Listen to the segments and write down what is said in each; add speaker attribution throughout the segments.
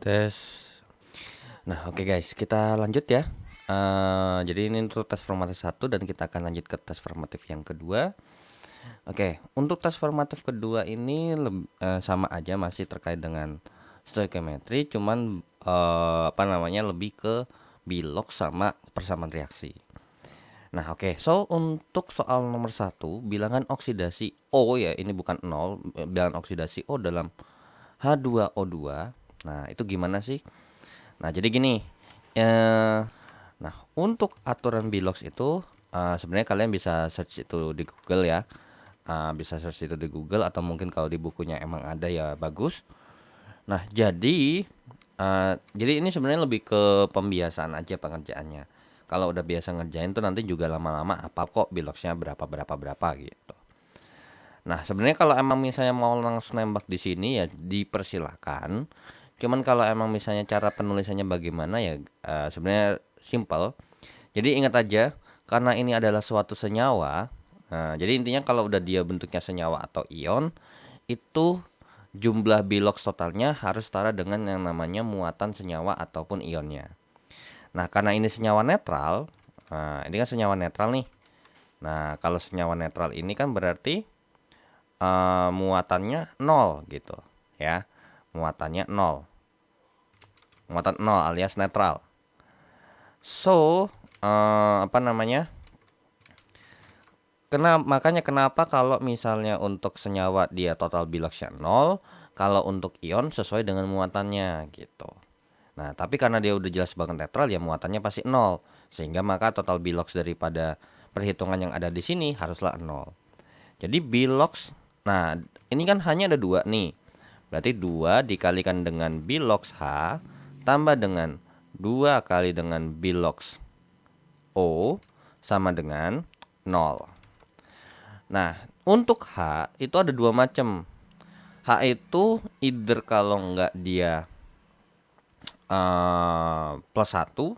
Speaker 1: Tes. Nah, oke guys, kita lanjut ya. Jadi ini untuk tes formatif 1 dan kita akan lanjut ke tes formatif yang kedua. Oke, untuk tes formatif kedua ini sama aja masih terkait dengan stoichiometry, cuman lebih ke Bilog sama persamaan reaksi. Nah, oke. So, untuk soal nomor 1, bilangan oksidasi O ya, ini bukan 0, bilangan oksidasi O dalam H2O2. Nah, itu gimana sih? Nah, jadi gini. Eh, nah, untuk aturan Bilox itu sebenarnya kalian bisa search itu di Google ya. Bisa search itu di Google atau mungkin kalau di bukunya emang ada ya bagus. Nah, jadi ini sebenarnya lebih ke pembiasaan aja pengerjaannya. Kalau udah biasa ngerjain tuh nanti juga lama-lama apa kok Biloxnya berapa gitu. Nah, sebenarnya kalau emang misalnya mau langsung nembak di sini ya dipersilakan. Cuman kalau emang misalnya cara penulisannya bagaimana ya sebenarnya simple. Jadi ingat aja karena ini adalah suatu senyawa. Nah, jadi intinya kalau udah dia bentuknya senyawa atau ion itu jumlah Bilox totalnya harus setara dengan yang namanya muatan senyawa ataupun ionnya. Nah, karena ini senyawa netral, ini kan senyawa netral nih. Nah, kalau senyawa netral ini kan berarti muatannya 0 gitu ya. Muatannya 0. Muatan 0 alias netral. So, makanya kenapa kalau misalnya untuk senyawa dia total Biloxnya 0, kalau untuk ion sesuai dengan muatannya gitu. Nah, tapi karena dia udah jelas banget netral ya muatannya pasti 0. Sehingga maka total Bilox daripada perhitungan yang ada di sini haruslah 0. Jadi Bilox, nah ini kan hanya ada 2 nih. Berarti 2 dikalikan dengan Bilox H tambah dengan 2 kali dengan Bilox O sama dengan 0. Nah, untuk H itu ada 2 macam. H itu either kalau nggak dia plus 1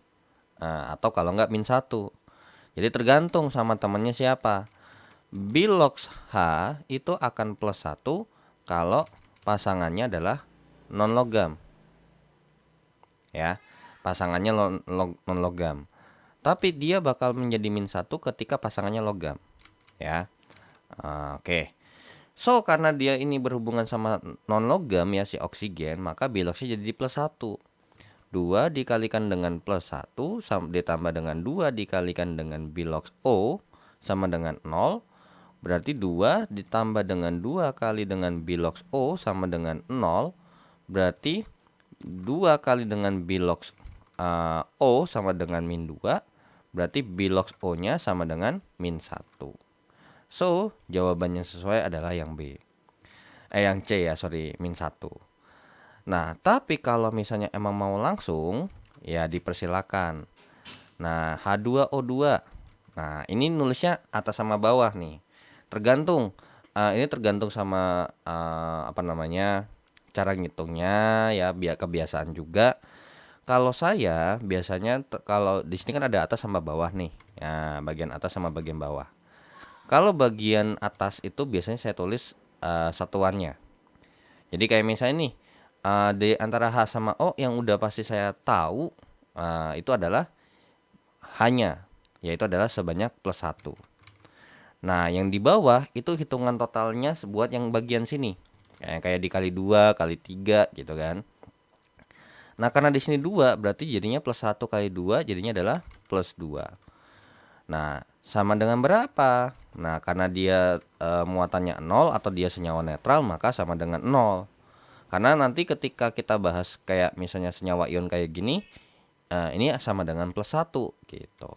Speaker 1: atau kalau nggak min 1. Jadi tergantung sama temannya siapa. Bilox H itu akan plus 1 kalau pasangannya adalah non logam. Ya, pasangannya non logam. Tapi dia bakal menjadi min 1 ketika pasangannya logam. Ya. Oke. So, karena dia ini berhubungan sama non logam ya si oksigen, maka Biloxnya jadi plus 1. 2 dikalikan dengan plus 1 ditambah dengan 2 dikalikan dengan Bilox O sama dengan 0. Berarti 2 ditambah dengan 2 kali dengan Bilox O sama dengan 0. Berarti 2 kali dengan Bilox O sama dengan min 2. Berarti Bilox O-nya sama dengan min 1. So, jawabannya sesuai adalah yang B. Yang C ya, sorry, min 1. Nah, tapi kalau misalnya emang mau langsung, ya dipersilakan. Nah, H2O2. Nah, ini nulisnya atas sama bawah nih. Tergantung. Ini tergantung sama cara ngitungnya ya, biar kebiasaan juga. Kalau saya biasanya kalau di sini kan ada atas sama bawah nih. Ya, bagian atas sama bagian bawah. Kalau bagian atas itu biasanya saya tulis satuannya. Jadi kayak misalnya nih di antara H sama O yang udah pasti saya tahu itu adalah hanya, yaitu adalah sebanyak plus 1. Nah, yang di bawah itu hitungan totalnya buat yang bagian sini. Kayak dikali 2, kali 3 gitu kan. Nah, karena di sini 2 berarti jadinya plus 1 kali 2 jadinya adalah plus 2. Nah, sama dengan berapa? Nah, karena dia muatannya 0 atau dia senyawa netral, maka sama dengan 0. Karena nanti ketika kita bahas kayak misalnya senyawa ion kayak gini, ini sama dengan plus 1 gitu.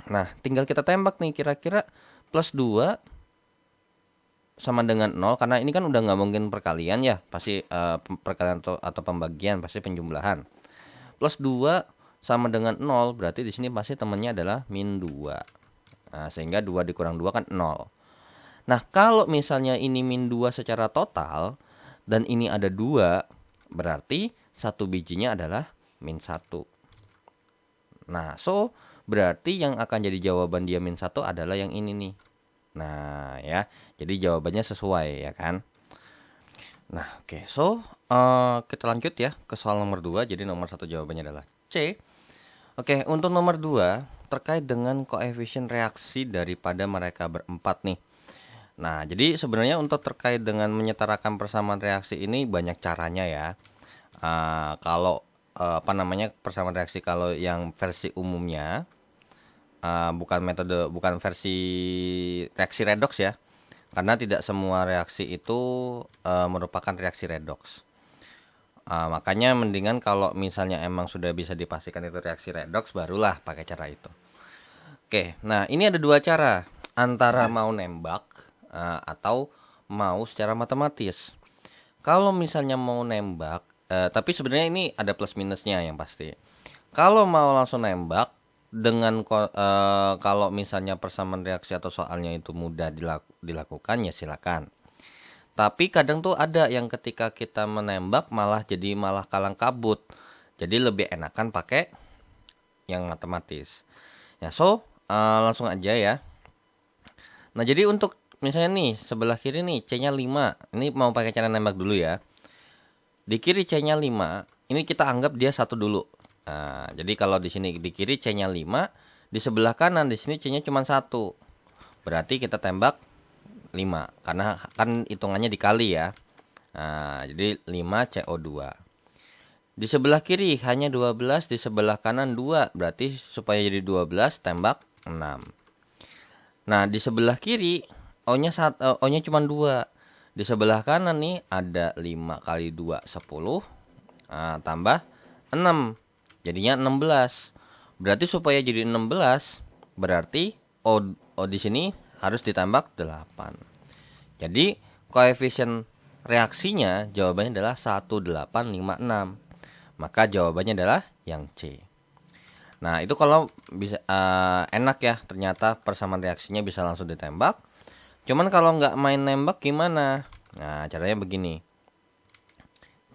Speaker 1: Nah, tinggal kita tembak nih kira-kira plus 2 sama dengan 0. Karena ini kan udah nggak mungkin perkalian ya, pasti perkalian atau pembagian, pasti penjumlahan. Plus 2 sama dengan 0, berarti di sini pasti temannya adalah min 2. Nah, sehingga 2 dikurang 2 kan 0. Nah, kalau misalnya ini min 2 secara total dan ini ada 2, berarti satu bijinya adalah min 1. Nah, so berarti yang akan jadi jawaban dia min 1 adalah yang ini nih. Nah, ya. Jadi jawabannya sesuai ya kan. Nah, oke. So, kita lanjut ya ke soal nomor 2. Jadi nomor 1 jawabannya adalah C. Oke, untuk nomor 2 terkait dengan koefisien reaksi daripada mereka berempat nih. Nah, jadi sebenarnya untuk terkait dengan menyetarakan persamaan reaksi ini banyak caranya ya. Kalau persamaan reaksi kalau yang versi umumnya, bukan versi reaksi redoks ya. Karena tidak semua reaksi itu merupakan reaksi redoks. Makanya mendingan kalau misalnya emang sudah bisa dipastikan itu reaksi redoks, barulah pakai cara itu. Oke, nah ini ada dua cara, antara mau nembak atau mau secara matematis. Kalau misalnya mau nembak, tapi sebenarnya ini ada plus minusnya yang pasti. Kalau mau langsung nembak dengan kalau misalnya persamaan reaksi atau soalnya itu mudah dilakukan, ya silakan. Tapi kadang tuh ada yang ketika kita menembak malah kalang kabut. Jadi lebih enakan pakai yang matematis. Ya, so langsung aja ya. Nah, jadi untuk misalnya nih sebelah kiri nih C-nya 5. Ini mau pakai cara nembak dulu ya. Di kiri C-nya 5, ini kita anggap dia 1 dulu. Nah, jadi kalau di sini di kiri C-nya 5, di sebelah kanan di sini C-nya cuma 1. Berarti kita tembak 5 karena kan hitungannya dikali ya. Nah, jadi 5 CO2. Di sebelah kiri hanya 12, di sebelah kanan 2. Berarti supaya jadi 12 tembak 6. Nah, di sebelah kiri O-nya cuma 2. Di sebelah kanan nih ada 5 kali 2 10. Nah, tambah 6. Jadinya 16. Berarti supaya jadi 16 berarti O di sini harus ditambah 8. Jadi koefisien reaksinya jawabannya adalah 1856. Maka jawabannya adalah yang C. Nah, itu kalau bisa enak ya, ternyata persamaan reaksinya bisa langsung ditembak. Cuman kalau nggak main nembak gimana? Nah, caranya begini.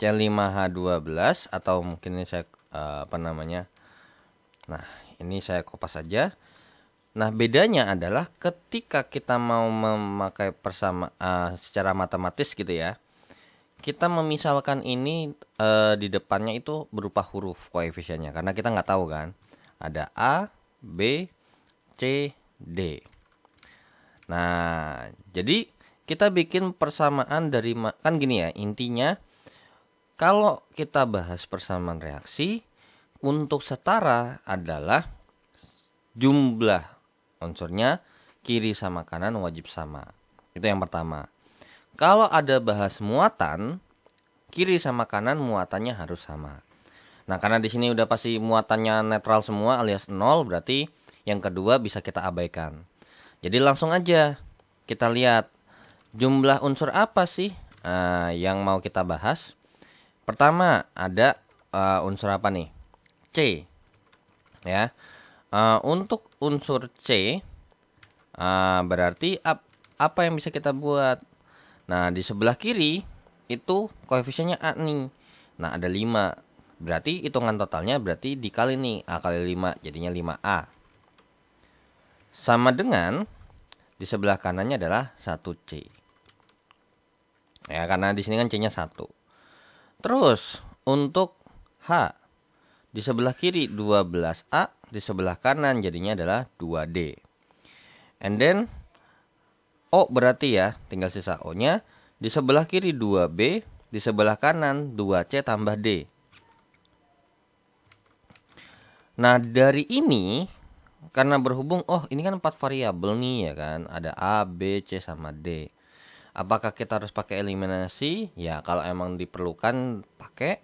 Speaker 1: C5H12 atau mungkin ini saya Nah, ini saya kopas saja. Nah, bedanya adalah ketika kita mau memakai secara matematis gitu ya. Kita memisalkan ini di depannya itu berupa huruf koefisiennya karena kita nggak tahu kan. Ada A, B, C, D. Nah, jadi kita bikin persamaan dari kan gini ya, intinya kalau kita bahas persamaan reaksi untuk setara adalah jumlah unsurnya kiri sama kanan wajib sama. Itu yang pertama. Kalau ada bahas muatan, kiri sama kanan muatannya harus sama. Nah, karena di sini udah pasti muatannya netral semua alias 0, berarti yang kedua bisa kita abaikan. Jadi langsung aja kita lihat jumlah unsur apa sih yang mau kita bahas. Pertama ada unsur apa nih? C. Ya. Untuk unsur C berarti apa yang bisa kita buat? Nah, di sebelah kiri itu koefisiennya A nih. Nah, ada 5. Berarti hitungan totalnya berarti dikali nih A kali 5 jadinya 5A. Sama dengan di sebelah kanannya adalah 1C. Ya, karena di sini kan C-nya 1. Terus untuk H di sebelah kiri 12A, di sebelah kanan jadinya adalah 2D. And then O berarti ya, tinggal sisa O-nya. Di sebelah kiri 2B, di sebelah kanan 2C tambah D. Nah, dari ini karena berhubung ini kan 4 variabel nih ya kan, ada A, B, C sama D. Apakah kita harus pakai eliminasi? Ya, kalau emang diperlukan pakai.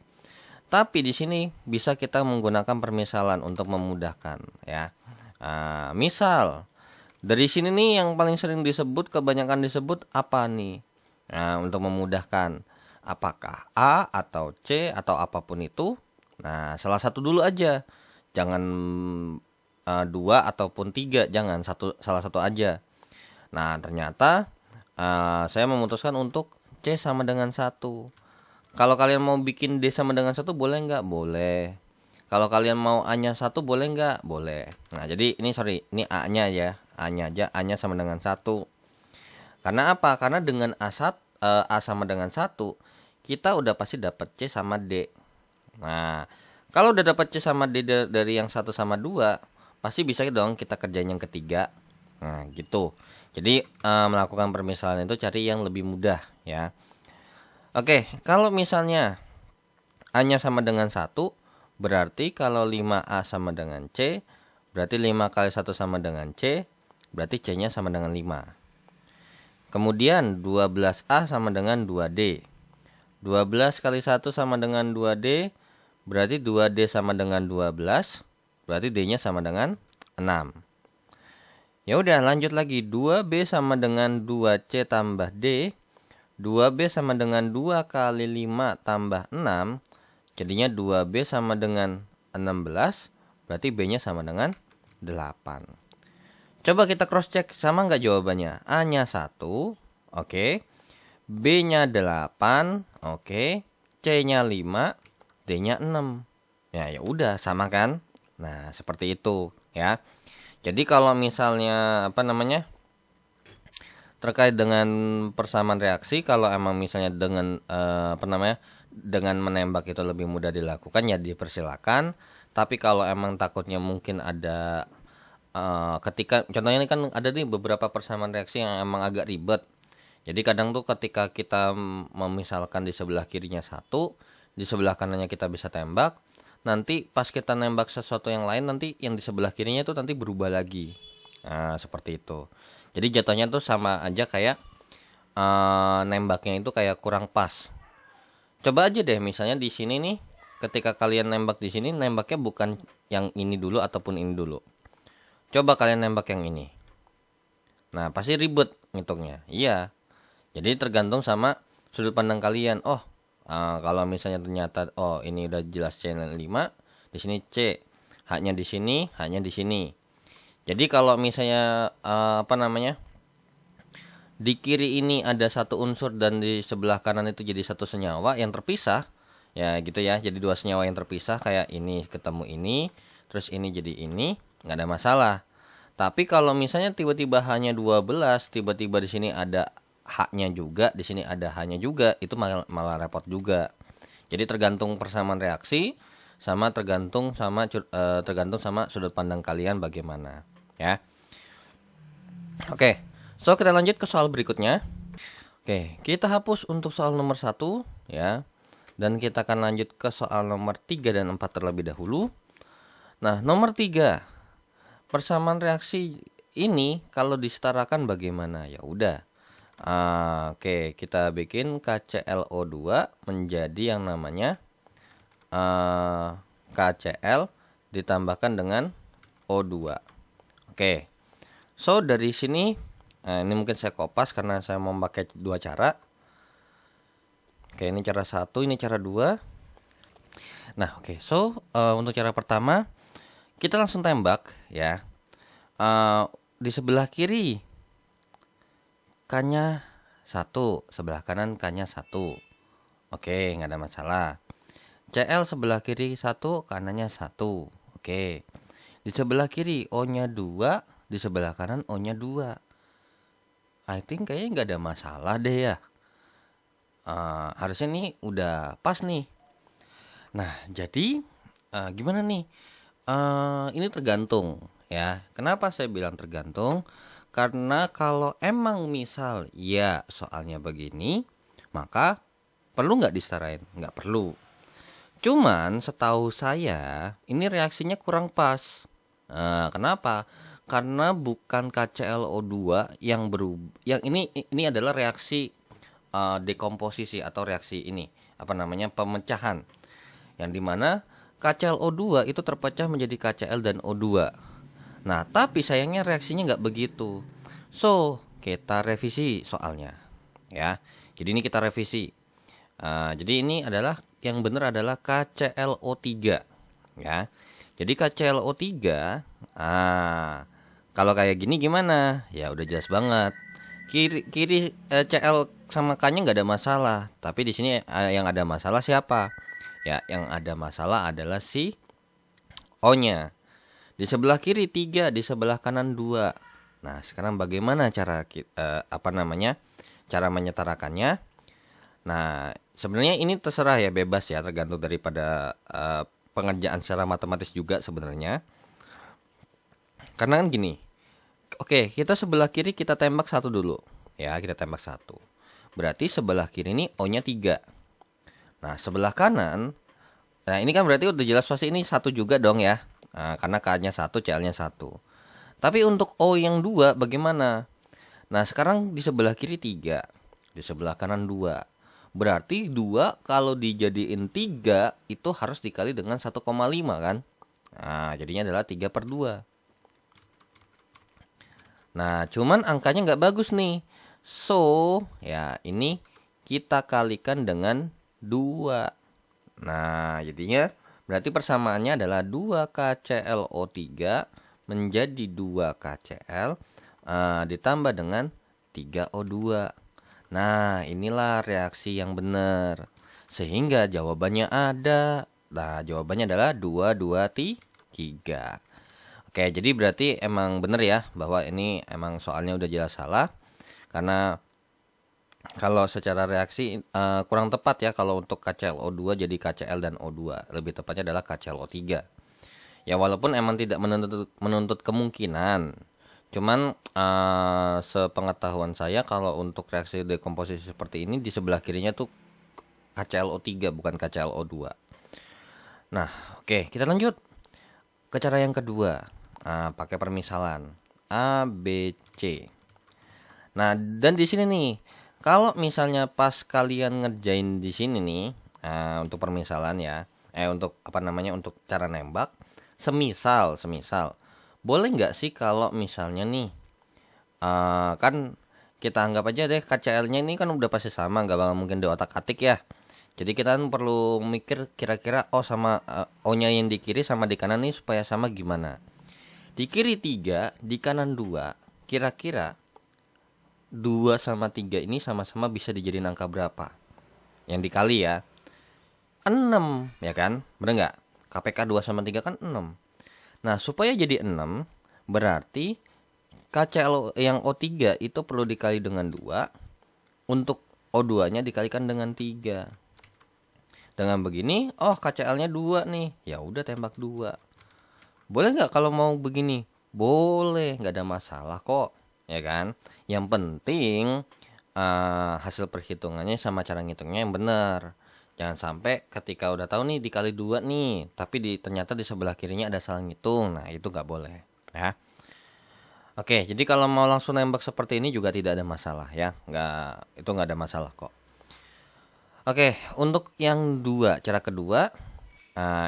Speaker 1: Tapi di sini bisa kita menggunakan permisalan untuk memudahkan ya. Misal dari sini nih yang paling sering disebut, kebanyakan disebut apa nih? Nah, untuk memudahkan apakah A atau C atau apapun itu. Nah, salah satu dulu aja. Jangan 2 ataupun 3, jangan salah satu aja. Nah, ternyata saya memutuskan untuk C sama dengan 1. Kalau kalian mau bikin D sama dengan 1 boleh nggak? Boleh. Kalau kalian mau A-nya 1 boleh nggak? Boleh. Nah, jadi ini ini A-nya ya. A-nya aja, A-nya sama dengan 1. Karena apa? Karena dengan A sama dengan 1, kita udah pasti dapat C sama D. Nah, kalau udah dapat C sama D dari yang 1 sama 2, pasti bisa dong kita kerjain yang ketiga. Nah, gitu. Jadi melakukan permisalan itu cari yang lebih mudah ya. Oke, kalau misalnya A-nya sama dengan 1, berarti kalau 5A sama dengan C, berarti 5 kali 1 sama dengan C, berarti C-nya sama dengan 5. Kemudian 12A sama dengan 2D. 12 kali 1 sama dengan 2D, berarti 2D sama dengan 12, berarti D-nya sama dengan 6. Ya udah, lanjut lagi. 2B sama dengan 2C tambah D. 2B sama dengan 2 kali 5 tambah 6. Jadinya 2B sama dengan 16, berarti B-nya sama dengan 8. Coba kita cross check, sama nggak jawabannya? A-nya 1, oke. B-nya 8, oke. C-nya 5, D-nya 6. Ya udah, sama kan? Nah, seperti itu ya. Jadi kalau misalnya terkait dengan persamaan reaksi, kalau emang misalnya dengan dengan menembak itu lebih mudah dilakukan, ya dipersilakan. Tapi kalau emang takutnya mungkin ada ketika contohnya ini kan ada nih beberapa persamaan reaksi yang emang agak ribet. Jadi kadang tuh ketika kita memisalkan di sebelah kirinya 1, di sebelah kanannya kita bisa tembak. Nanti pas kita nembak sesuatu yang lain, nanti yang di sebelah kirinya itu nanti berubah lagi. Nah, seperti itu. Jadi jatuhnya tuh sama aja kayak nembaknya itu kayak kurang pas. Coba aja deh misalnya di sini nih, ketika kalian nembak di sini, nembaknya bukan yang ini dulu ataupun ini dulu. Coba kalian nembak yang ini. Nah, pasti ribet ngitungnya. Iya. Jadi tergantung sama sudut pandang kalian. Kalau misalnya ternyata ini udah jelas channel 5, di sini C, haknya di sini, haknya di sini. Jadi kalau misalnya di kiri ini ada satu unsur dan di sebelah kanan itu jadi satu senyawa yang terpisah, ya gitu ya. Jadi 2 senyawa yang terpisah kayak ini ketemu ini, terus ini jadi ini, nggak ada masalah. Tapi kalau misalnya tiba-tiba hanya 12, tiba-tiba di sini ada haknya juga, di sini ada haknya juga, itu malah repot juga. Jadi tergantung persamaan reaksi sama tergantung sama sudut pandang kalian bagaimana, ya. Oke. So kita lanjut ke soal berikutnya. Oke, kita hapus untuk soal nomor 1 ya. Dan kita akan lanjut ke soal nomor 3 dan 4 terlebih dahulu. Nah, nomor 3. Persamaan reaksi ini kalau disetarakan bagaimana? Ya udah. Oke, kita bikin KClO2 menjadi yang namanya KCl ditambahkan dengan O2. Oke. So dari sini ini mungkin saya kopas karena saya mau pakai 2 cara. Oke, ini cara 1, ini cara 2. Nah, oke. So untuk cara pertama kita langsung tembak ya. Di sebelah kiri K-nya 1, sebelah kanan K-nya 1. Oke, nggak ada masalah. Cl sebelah kiri 1, kanannya 1. Oke. Di sebelah kiri O-nya 2, di sebelah kanan O-nya 2. I think kayaknya nggak ada masalah deh ya. Harusnya nih udah pas nih. Nah, jadi gimana nih? Ini tergantung ya. Kenapa saya bilang tergantung? Karena kalau emang misal ya soalnya begini, maka perlu nggak disetarain? Nggak perlu. Cuman setahu saya ini reaksinya kurang pas. Kenapa? Karena bukan KClO2 yang yang ini adalah reaksi dekomposisi atau reaksi ini pemecahan, yang dimana KClO2 itu terpecah menjadi KCl dan O2. Nah, tapi sayangnya reaksinya nggak begitu. So, kita revisi soalnya, ya. Jadi ini kita revisi. Jadi ini adalah yang benar adalah KClO3, ya. Jadi KClO3, kalau kayak gini gimana? Ya udah jelas banget. Kiri Cl sama K-nya nggak ada masalah. Tapi di sini yang ada masalah siapa? Ya, yang ada masalah adalah si O-nya. Di sebelah kiri 3, di sebelah kanan 2. Nah, sekarang bagaimana cara cara menyetarakannya? Nah, sebenarnya ini terserah ya, bebas ya, tergantung daripada pengerjaan secara matematis juga sebenarnya. Karena kan gini, oke, kita sebelah kiri kita tembak satu dulu. Ya, kita tembak satu. Berarti sebelah kiri ini O-nya 3. Nah, sebelah kanan, nah ini kan berarti udah jelas pasti ini satu juga dong ya. Nah, karena K-nya 1, CL-nya 1. Tapi untuk O yang 2 bagaimana? Nah, sekarang di sebelah kiri 3, di sebelah kanan 2. Berarti 2 kalau dijadiin 3 itu harus dikali dengan 1,5 kan? Nah, jadinya adalah 3/2. Nah, cuman angkanya nggak bagus nih. So, ya ini kita kalikan dengan 2. Nah, jadinya berarti persamaannya adalah 2KClO3 menjadi 2KCl ditambah dengan 3O2. Nah, inilah reaksi yang benar. Sehingga jawabannya ada. Nah, jawabannya adalah 2, 2, 3. Oke, jadi berarti emang bener ya bahwa ini emang soalnya udah jelas salah. Karena kalau secara reaksi kurang tepat ya kalau untuk KClO2 jadi KCl dan O2. Lebih tepatnya adalah KClO3. Ya walaupun emang tidak menuntut kemungkinan. Cuman sepengetahuan saya kalau untuk reaksi dekomposisi seperti ini di sebelah kirinya tuh KClO3 bukan KClO2. Nah, oke, kita lanjut ke cara yang kedua. Pakai permisalan A, B, C. Nah, dan di sini nih, kalau misalnya pas kalian ngerjain di sini nih, untuk permisalan ya, untuk apa namanya, untuk cara nembak, semisal, boleh nggak sih kalau misalnya nih, kan kita anggap aja deh KCl-nya ini kan udah pasti sama, nggak bakal mungkin di otak-atik ya. Jadi kita kan perlu mikir kira-kira sama O-nya yang di kiri sama di kanan nih supaya sama gimana. Di kiri 3, di kanan 2, kira-kira 2 sama 3 ini sama-sama bisa dijadiin angka berapa? Yang dikali ya. 6, ya kan? Bener nggak? KPK 2 sama 3 kan 6. Nah, supaya jadi 6, berarti KCl yang O3 itu perlu dikali dengan 2. Untuk O2-nya dikalikan dengan 3. Dengan begini, KCl-nya 2 nih. Ya udah tembak 2. Boleh nggak kalau mau begini? Boleh, nggak ada masalah kok, ya kan? Yang penting hasil perhitungannya sama cara ngitungnya yang benar. Jangan sampai ketika udah tahu nih dikali 2 nih, tapi ternyata di sebelah kirinya ada salah ngitung. Nah, itu nggak boleh, ya. Oke, jadi kalau mau langsung nembak seperti ini juga tidak ada masalah ya. Itu nggak ada masalah kok. Oke, untuk yang cara kedua,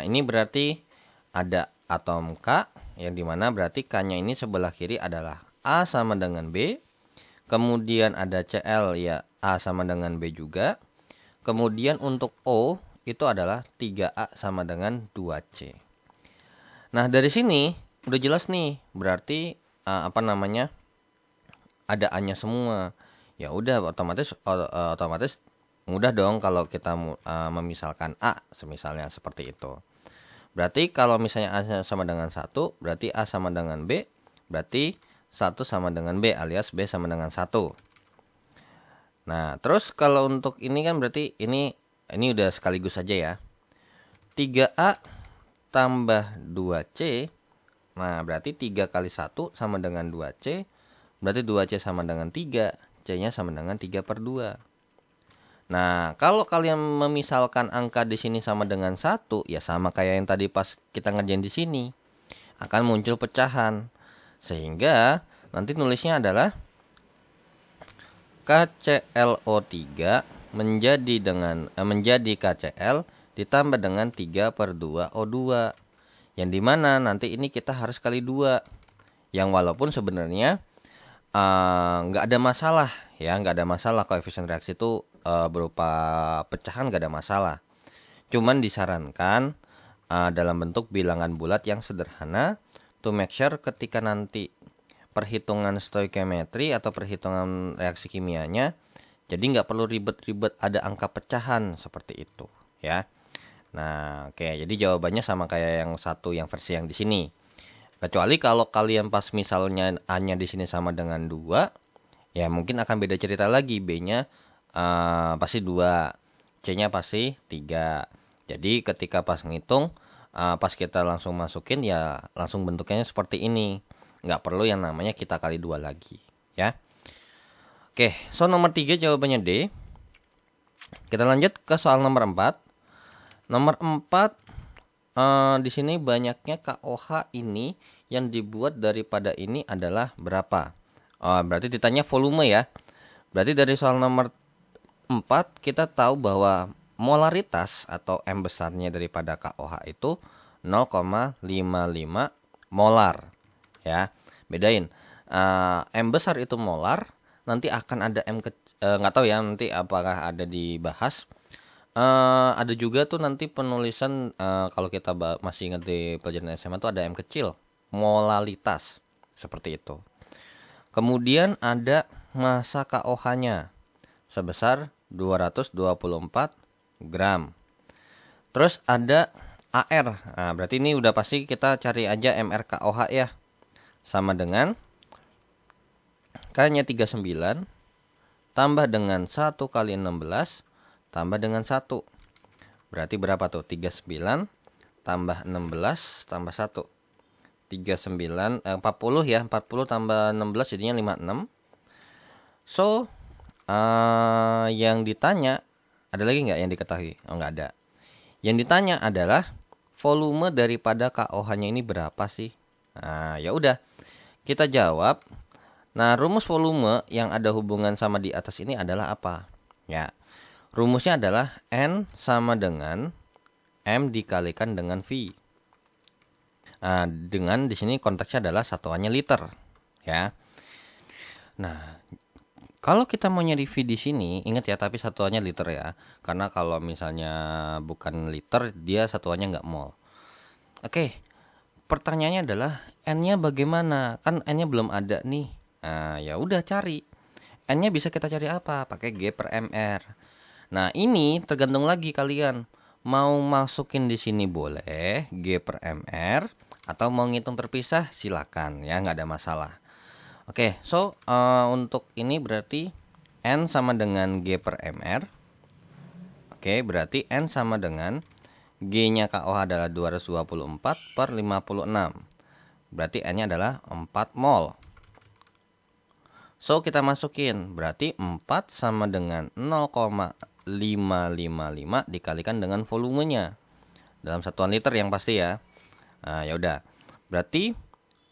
Speaker 1: ini berarti ada atom K, yang dimana berarti K-nya ini sebelah kiri adalah A sama dengan B. Kemudian ada Cl, ya A sama dengan B juga. Kemudian untuk O itu adalah 3A sama dengan 2C. Nah, dari sini udah jelas nih, berarti apa namanya, ada A-nya semua. Ya udah otomatis mudah dong kalau kita memisalkan A, semisalnya seperti itu. Berarti kalau misalnya A sama dengan 1, berarti A sama dengan B, berarti 1 sama dengan B alias B sama dengan 1. Nah, terus kalau untuk ini kan berarti ini udah sekaligus saja ya. 3A tambah 2C, nah berarti 3 kali 1 sama dengan 2C, berarti 2C sama dengan 3, C-nya sama dengan 3/2. Nah, kalau kalian memisalkan angka di sini sama dengan 1, ya sama kayak yang tadi pas kita ngerjain di sini. Akan muncul pecahan. Sehingga nanti nulisnya adalah KClO3 menjadi KCl ditambah dengan 3/2O2. Yang dimana nanti ini kita harus kali 2. Yang walaupun sebenarnya nggak ada masalah ya, nggak ada masalah koefisien reaksi itu berupa pecahan, nggak ada masalah. Cuman disarankan dalam bentuk bilangan bulat yang sederhana to make sure ketika nanti perhitungan stoichiometry atau perhitungan reaksi kimianya, jadi nggak perlu ribet-ribet ada angka pecahan seperti itu ya. Nah, oke, jadi jawabannya sama kayak yang satu, yang versi yang di sini. Kecuali kalau kalian pas misalnya A-nya di sini sama dengan 2, ya mungkin akan beda cerita lagi. B-nya pasti 2, C-nya pasti 3. Jadi ketika pas ngitung, pas kita langsung masukin ya langsung bentuknya seperti ini. Nggak perlu yang namanya kita kali 2 lagi, ya. Oke, so nomor 3 jawabannya D. Kita lanjut ke soal nomor 4. Nomor 4, di sini banyaknya KOH ini yang dibuat daripada ini adalah berapa? Berarti ditanya volume ya. Berarti dari soal nomor 4 kita tahu bahwa molaritas atau M besarnya daripada KOH itu 0,55 molar, ya. Bedain. M besar itu molar, nanti akan ada M nggak tahu ya nanti apakah ada dibahas. Ada juga tuh nanti penulisan kalau kita masih ingat di pelajaran SMA tuh ada M kecil, molalitas, seperti itu. Kemudian ada massa KOH-nya sebesar 224 gram. Terus ada AR. Nah, berarti ini udah pasti kita cari aja MRKOH ya. Sama dengan K-nya 39 tambah dengan 1 kali 16 tambah dengan 1. Berarti berapa tuh? 39 tambah 16 tambah 1. 40 ya. 40 tambah 16 jadinya 56. So, yang ditanya, ada lagi nggak yang diketahui? Oh, nggak ada. Yang ditanya adalah volume daripada KOH-nya ini berapa sih? Nah, ya udah. Kita jawab. Nah, rumus volume yang ada hubungan sama di atas ini adalah apa? Ya. Rumusnya adalah N sama dengan M dikalikan dengan V. Nah, dengan di sini konteksnya adalah satuannya liter, ya. Nah, kalau kita mau nyari V di sini, ingat ya, tapi satuannya liter ya. Karena kalau misalnya bukan liter, dia satuannya nggak mol. Oke, pertanyaannya adalah N-nya bagaimana? Kan N-nya belum ada nih. Nah, ya udah cari. N-nya bisa kita cari apa? Pakai G per MR. Nah, ini tergantung lagi kalian. Mau masukin di sini boleh G per MR. Atau mau ngitung terpisah silakan ya, nggak ada masalah. Oke, so untuk ini berarti N sama dengan G per MR. Oke, berarti N sama dengan G-nya KOH adalah 224 per 56. Berarti N-nya adalah 4 mol. So, kita masukin. Berarti 4 sama dengan 0,555 dikalikan dengan volumenya. Dalam satuan liter yang pasti ya. Nah, ya udah. Berarti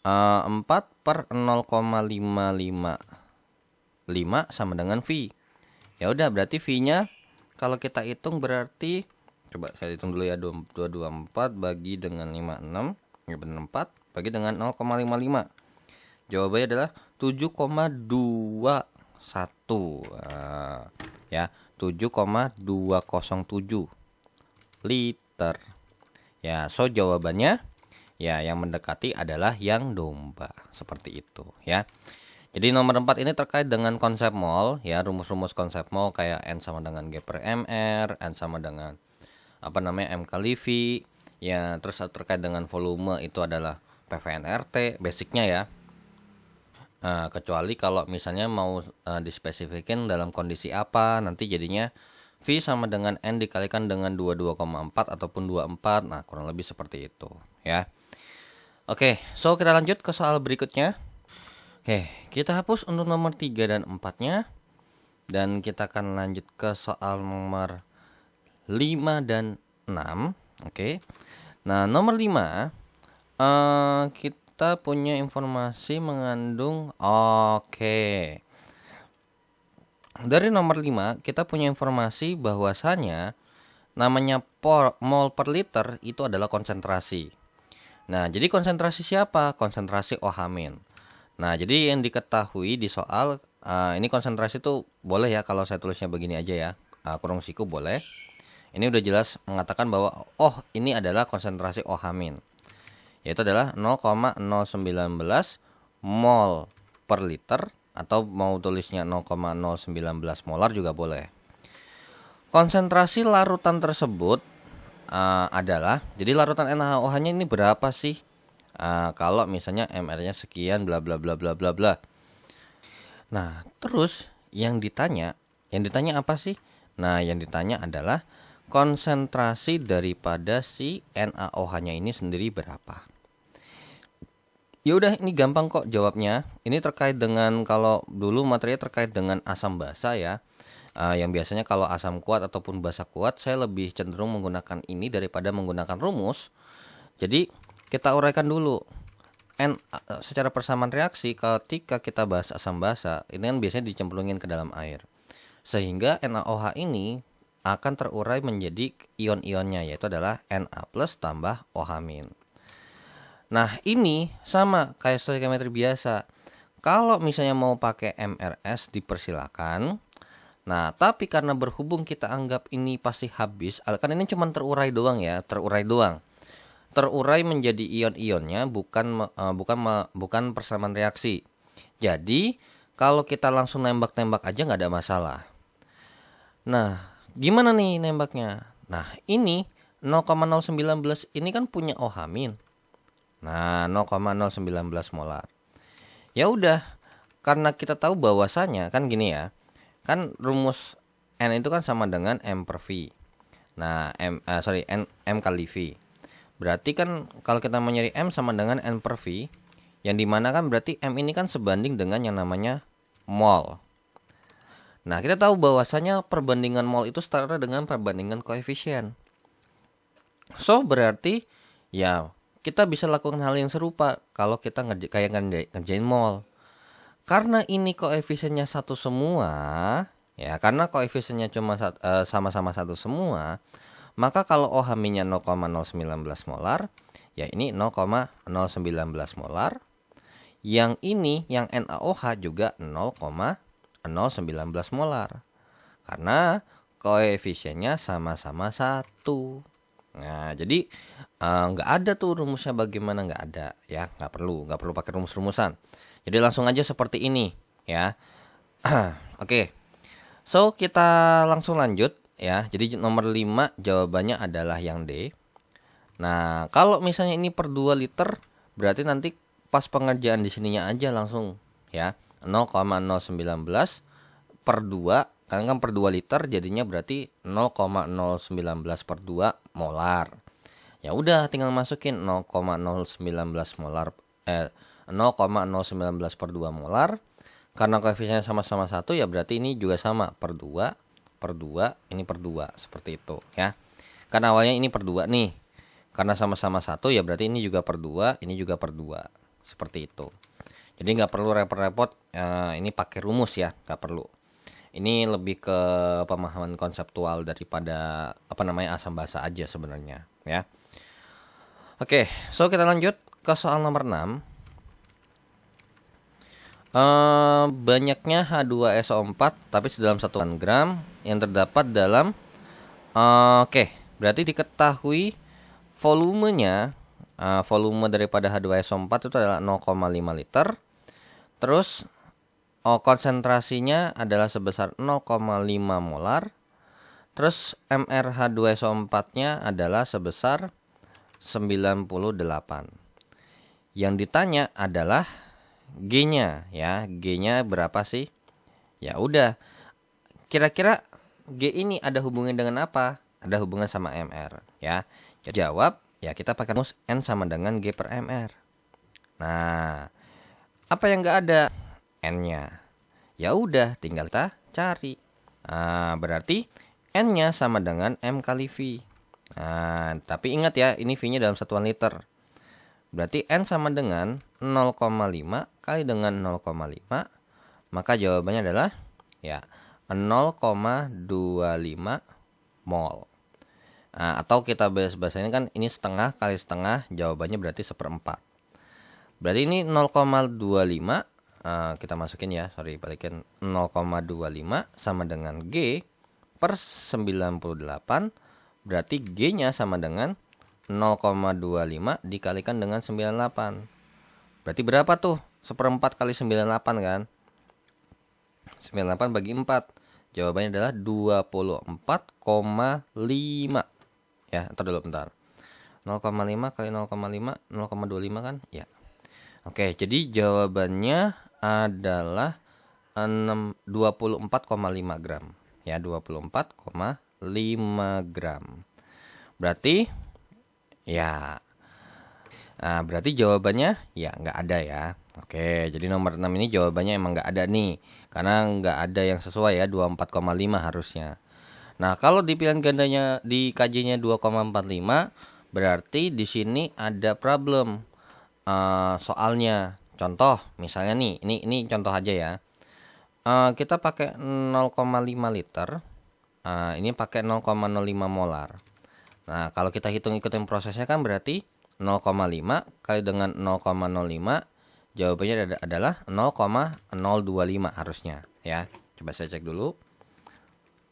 Speaker 1: 4 per 0,555 sama dengan V. Ya udah, berarti V-nya kalau kita hitung berarti coba saya hitung dulu ya, 224 bagi dengan 56, ya benar 4 bagi dengan 0,55. Jawabannya adalah 7,21. Ya, 7,207 liter. Ya, so jawabannya ya yang mendekati adalah yang domba, seperti itu ya. Jadi nomor 4 ini terkait dengan konsep mol ya, rumus-rumus konsep mol kayak N sama dengan G per MR, N sama dengan M kali V ya. Terus terkait dengan volume itu adalah PVNRT basicnya ya. Kecuali kalau misalnya mau dispesifikin dalam kondisi apa, nanti jadinya V sama dengan N dikalikan dengan 22,4 ataupun 24. Nah, kurang lebih seperti itu ya. Oke, so kita lanjut ke soal berikutnya. Oke, kita hapus untuk nomor 3 dan 4-nya. Dan kita akan lanjut ke soal nomor 5 dan 6. Oke. Nah, nomor 5 kita punya informasi mengandung dari nomor 5 kita punya informasi bahwasanya namanya mol per liter itu adalah konsentrasi. Nah, jadi konsentrasi siapa? Konsentrasi OH-. Nah, jadi yang diketahui di soal ini konsentrasi itu boleh ya kalau saya tulisnya begini aja ya. Kurung siku boleh. Ini udah jelas mengatakan bahwa ini adalah konsentrasi OH-. Yaitu adalah 0,019 mol per liter atau mau tulisnya 0,019 molar juga boleh. Konsentrasi larutan tersebut adalah, jadi larutan NaOH-nya ini berapa sih? Kalau misalnya MR-nya sekian bla bla bla bla bla bla. Nah, terus yang ditanya Yang ditanya apa sih? Nah, yang ditanya adalah konsentrasi daripada si NaOH-nya ini sendiri berapa. Ya udah, ini gampang kok jawabnya. Ini terkait dengan, kalau dulu materinya terkait dengan asam basa ya. Yang biasanya kalau asam kuat ataupun basa kuat, saya lebih cenderung menggunakan ini daripada menggunakan rumus. Jadi kita uraikan dulu. Secara persamaan reaksi ketika kita bahas asam basa, ini kan biasanya dicemplungin ke dalam air. Sehingga NaOH ini akan terurai menjadi ion-ionnya, yaitu adalah Na plus tambah OH-. Nah, ini sama kayak stoichiometri biasa. Kalau misalnya mau pakai MRS dipersilakan. Nah, tapi karena berhubung kita anggap ini pasti habis, kan ini cuma terurai doang ya, terurai doang. Terurai menjadi ion-ionnya, bukan persamaan reaksi. Jadi kalau kita langsung nembak-nembak aja nggak ada masalah. Nah, gimana nih nembaknya? Nah, ini 0,019 ini kan punya OH-. Nah, 0,019 molar. Ya udah, karena kita tahu bahwasanya kan gini ya. Kan rumus N itu kan sama dengan M per V. Nah, M kali V. Berarti kan kalau kita mau nyari M sama dengan N per V, yang dimana kan berarti M ini kan sebanding dengan yang namanya mol. Nah, kita tahu bahwasanya perbandingan mol itu setara dengan perbandingan koefisien. So, berarti ya kita bisa lakukan hal yang serupa kalau kita ngerjain mol. Karena ini koefisiennya satu semua, ya karena koefisiennya cuma sama-sama satu semua, maka kalau OH-nya 0,019 molar, ya ini 0,019 molar. Yang ini, yang NaOH juga 0,019 molar. Karena koefisiennya sama-sama 1. Nah, jadi nggak ada tuh rumusnya bagaimana, nggak ada ya, nggak perlu pakai rumus-rumusan. Jadi langsung aja seperti ini ya. Oke. So, kita langsung lanjut. Ya, jadi nomor 5 jawabannya adalah yang D. Nah, kalau misalnya ini per 2 liter, berarti nanti pas pengerjaan di sininya aja langsung ya. 0,019 per 2, karena kan per 2 liter jadinya berarti 0,019 per 2 molar. Ya udah, tinggal masukin 0,019 molar 0,019 per 2 molar. Karena koefisiennya sama-sama 1 ya berarti ini juga sama per 2 per 2, ini per 2, seperti itu ya. Karena awalnya ini per 2 nih. Karena sama-sama 1 ya berarti ini juga per 2, ini juga per 2. Seperti itu. Jadi nggak perlu repot-repot ini pakai rumus ya, nggak perlu. Ini lebih ke pemahaman konseptual daripada asam basa aja sebenarnya ya. Oke, so kita lanjut ke soal nomor 6. Banyaknya H2SO4 tapi sedalam 1 gram yang terdapat dalam berarti diketahui volumenya, volume daripada H2SO4 itu adalah 0,5 liter. Terus konsentrasinya adalah sebesar 0,5 molar. Terus MrH2SO4-nya adalah sebesar 98. Yang ditanya adalah G-nya ya. G-nya berapa sih? Ya udah. Kira-kira G ini ada hubungan dengan apa? Ada hubungan sama MR ya. Jadi jawab ya kita pakai rumus N sama dengan G per MR. Nah, apa yang enggak ada? N-nya. Ya udah, tinggal kita cari. Nah, berarti N-nya sama dengan M kali V. Nah, tapi ingat ya, ini V-nya dalam satuan liter. Berarti N sama dengan 0,5 kali dengan 0,5. Maka jawabannya adalah ya 0,25 mol. Nah, atau kita bahas-bahasannya kan ini setengah kali setengah, jawabannya berarti 1/4. Berarti ini 0,25. Kita masukin ya, balikin 0,25 sama dengan G per 98. Berarti G-nya sama dengan 0,25 dikalikan dengan 98. Berarti berapa tuh? 1/4 kali 98 kan? 98 bagi 4. Jawabannya adalah 24,5. Ya, ntar dulu bentar. 0,5 kali 0,5, 0,25 kan? Ya. Oke, jadi jawabannya adalah 24,5 gram. ya, 24,5 gram. Berarti ya, nah, berarti jawabannya ya nggak ada ya. Oke, jadi nomor 6 ini jawabannya emang nggak ada nih, karena nggak ada yang sesuai ya, 24,5 harusnya. Nah, kalau di pilihan gandanya di KJ-nya 2,45, berarti di sini ada problem soalnya. Contoh, misalnya nih, ini contoh aja ya. Kita pakai 0,5 liter, ini pakai 0,05 molar. Nah, kalau kita ikutin prosesnya kan berarti 0,5 kali dengan 0,05, jawabannya adalah 0,025 harusnya ya. Coba saya cek dulu.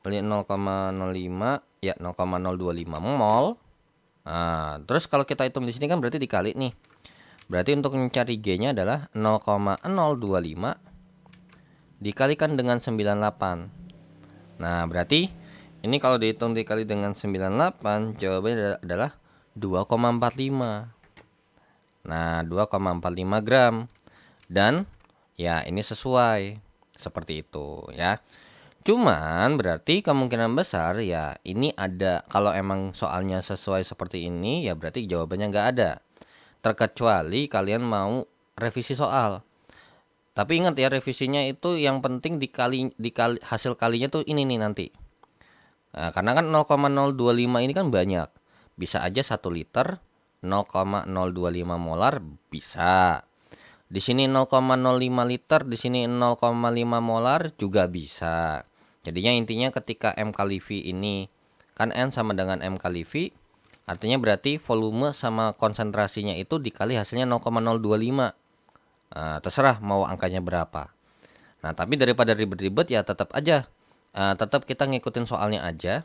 Speaker 1: 0,05 ya, 0,025 mol. Nah, terus kalau kita hitung di sini kan berarti dikali nih. Berarti untuk mencari G-nya adalah 0,025 dikalikan dengan 98. Nah, berarti ini kalau dihitung dikali dengan 98, jawabannya adalah 2,45. Nah, 2,45 gram. Dan ya ini sesuai seperti itu ya. Cuman berarti kemungkinan besar ya ini ada, kalau emang soalnya sesuai seperti ini ya berarti jawabannya nggak ada. Terkecuali kalian mau revisi soal. Tapi ingat ya, revisinya itu yang penting dikali hasil kalinya tuh ini nih nanti. Nah, karena kan 0,025 ini kan banyak. Bisa aja 1 liter 0,025 molar bisa. Di sini 0,05 liter, di sini 0,5 molar juga bisa. Jadinya intinya ketika M kali V ini kan N sama dengan M kali V, artinya berarti volume sama konsentrasinya itu dikali hasilnya 0,025. Terserah mau angkanya berapa. Nah, tapi daripada ribet-ribet ya tetap aja, tetap kita ngikutin soalnya aja.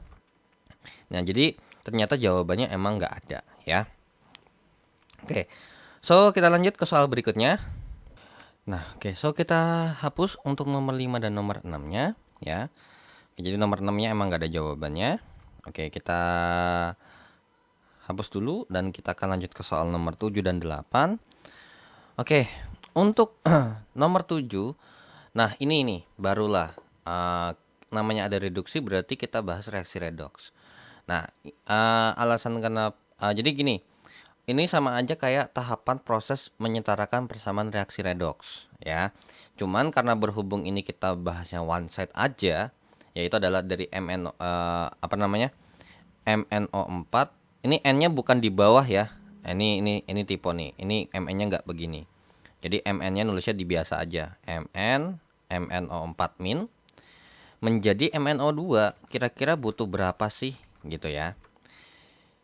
Speaker 1: Nah, jadi ternyata jawabannya emang nggak ada ya. Oke, so kita lanjut ke soal berikutnya. Nah, oke, so kita hapus untuk nomor 5 dan nomor 6-nya ya. Jadi nomor 6-nya emang nggak ada jawabannya. Oke, kita hapus dulu dan kita akan lanjut ke soal nomor 7 dan 8. Oke, untuk nomor 7. Nah, ini nih barulah namanya ada reduksi, berarti kita bahas reaksi redoks. Nah, alasan kenapa jadi gini. Ini sama aja kayak tahapan proses menyetarakan persamaan reaksi redoks ya. Cuman karena berhubung ini kita bahasnya one side aja, yaitu adalah dari MnO4. Ini N-nya bukan di bawah ya. Ini tipe nih. Ini Mn-nya nggak begini. Jadi Mn-nya nulisnya di biasa aja. MnO4 min menjadi MnO2. Kira-kira butuh berapa sih gitu ya.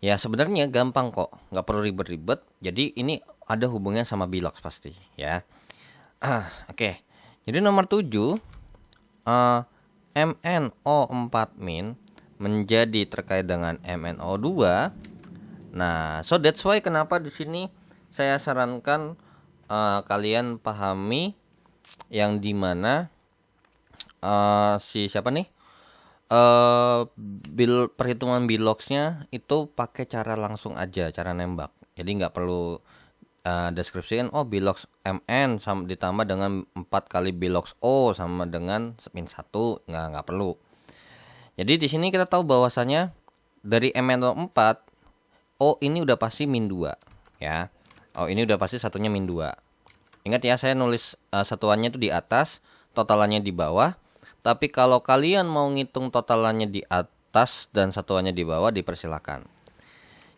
Speaker 1: Ya sebenarnya gampang kok, nggak perlu ribet-ribet. Jadi ini ada hubungannya sama bilox pasti ya. Oke. Jadi nomor 7, MnO4 min menjadi terkait dengan MnO2. Nah, so that's why kenapa di sini saya sarankan kalian pahami yang dimana si siapa nih? Perhitungan biloxnya itu pakai cara langsung aja, cara nembak. Jadi nggak perlu deskripsikan bilox Mn sama ditambah dengan 4 kali bilox O sama dengan min 1, nggak perlu. Jadi di sini kita tahu bahwasanya dari MnO4 O ini udah pasti min 2 ya. Oh, ini udah pasti satunya min 2. Ingat ya, saya nulis satuannya itu di atas, totalannya di bawah. Tapi kalau kalian mau ngitung totalannya di atas dan satuannya di bawah, dipersilakan.